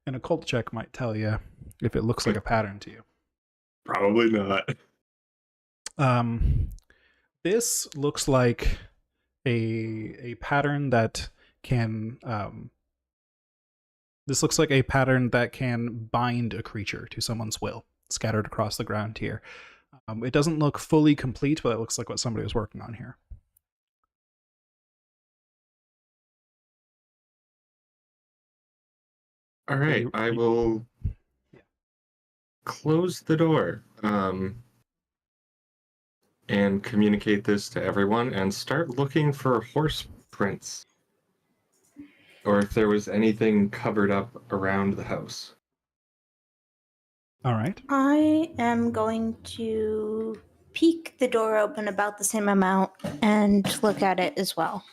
an occult check might tell you if it looks like a pattern to you. Probably not. This looks like a pattern that can this looks like a pattern that can bind a creature to someone's will, scattered across the ground here. It doesn't look fully complete, but it looks like what somebody was working on here. All right, I will close the door and communicate this to everyone and start looking for horse prints. Or if there was anything covered up around the house. All right. I am going to peek the door open about the same amount and look at it as well,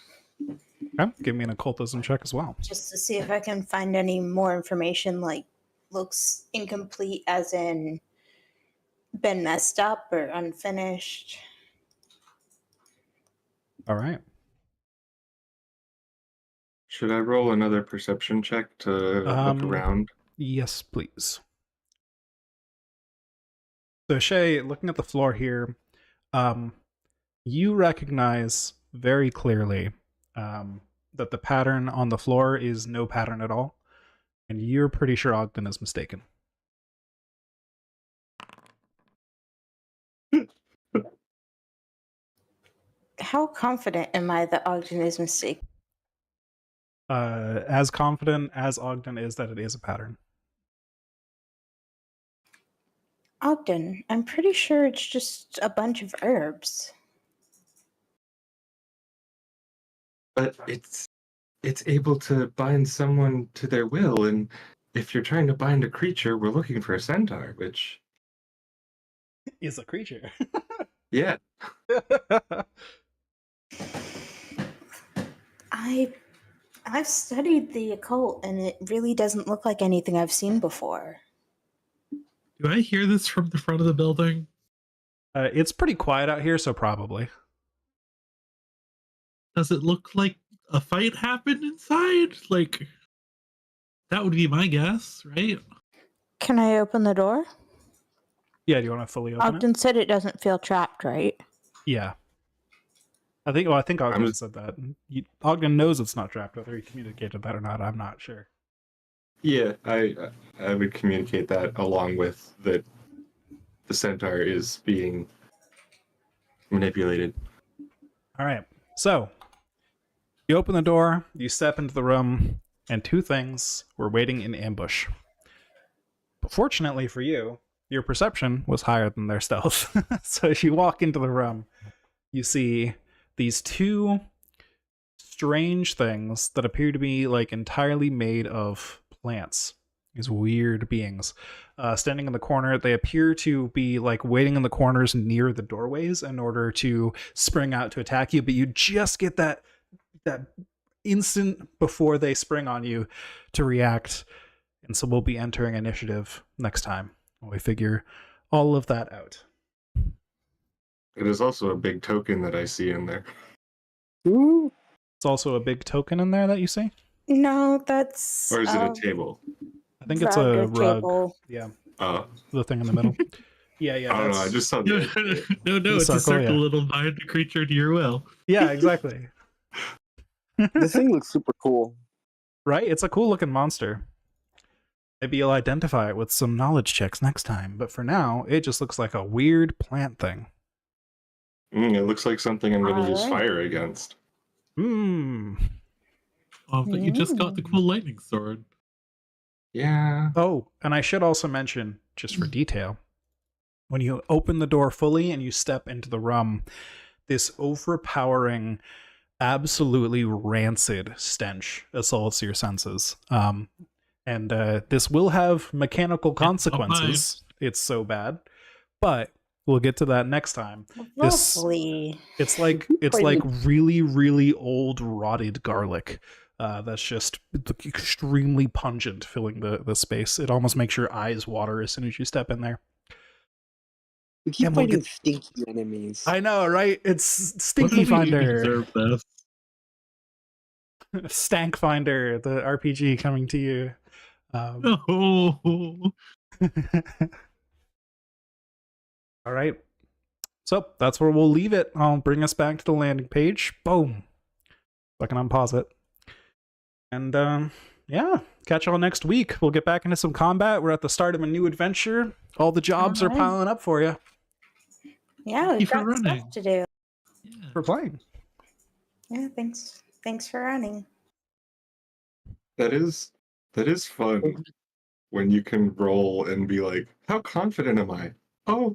Okay. Give me an occultism check as well. just to see if I can find any more information, like looks incomplete, as in been messed up or unfinished. All right. Should I roll another perception check to look around? Yes, please. So Shay, looking at the floor here, you recognize very clearly that the pattern on the floor is no pattern at all, and you're pretty sure Ogden is mistaken. How confident am I that Ogden is mistaken? As confident as Ogden is that it is a pattern. Ogden, I'm pretty sure it's just a bunch of herbs. But it's able to bind someone to their will, and if you're trying to bind a creature, we're looking for a centaur, which Is a creature. yeah. I've studied the occult, and it really doesn't look like anything I've seen before. Do I hear this from the front of the building? It's pretty quiet out here, so probably. Does it look like a fight happened inside? Like, that would be my guess, right? Can I open the door? Yeah, do you want to fully open Ogden said it doesn't feel trapped, right? it? Yeah. I think Ogden said that. Ogden knows it's not trapped, whether he communicated that or not, I'm not sure. Yeah, I would communicate that along with that the centaur is being manipulated. All right. So, you open the door, you step into the room, and two things were waiting in ambush. But fortunately for you, your perception was higher than their stealth. So as you walk into the room, you see these two strange things that appear to be like entirely made of plants. These weird beings standing in the corner. They appear to be like waiting in the corners near the doorways in order to spring out to attack you, but you just get that instant before they spring on you to react. And so we'll be entering initiative next time when we figure all of that out. It is also a big token that I see in there. Ooh. It's also a big token in there that you see. No, that's. Or is it a table? I think it's a rug. Table. Yeah, Oh, the thing in the middle. Yeah. I don't know. I just saw No, the no, it's a circle, circle. yeah. It'll bind the creature to your will. Yeah, exactly. This thing looks super cool. Right? It's a cool looking monster. Maybe you'll identify it with some knowledge checks next time, but for now, it just looks like a weird plant thing. It looks like something I'm going to use Alright. fire against. Hmm. Oh, but you just got the cool lightning sword. Yeah. Oh, and I should also mention, just for detail, when you open the door fully and you step into the room, this overpowering, absolutely rancid stench assaults your senses. And this will have mechanical consequences. It's so bad, but we'll get to that next time. Lovely. It's like really, really old rotted garlic. That's just extremely pungent, filling the space. It almost makes your eyes water as soon as you step in there. We keep And we'll fighting get- stinky enemies. I know, right? It's What Stinky if we Finder, deserve this? Stank Finder, the RPG coming to you. Oh. All right. So that's where we'll leave it. I'll bring us back to the landing page. Boom. So I can unpause it. And yeah, catch y'all next week. We'll get back into some combat. We're at the start of a new adventure. All the jobs are Alright. piling up for you Yeah, Thank you we've for got running. stuff to do. Yeah. for playing. Yeah, thanks for running. That is fun when you can roll and be like, how confident am I? Oh,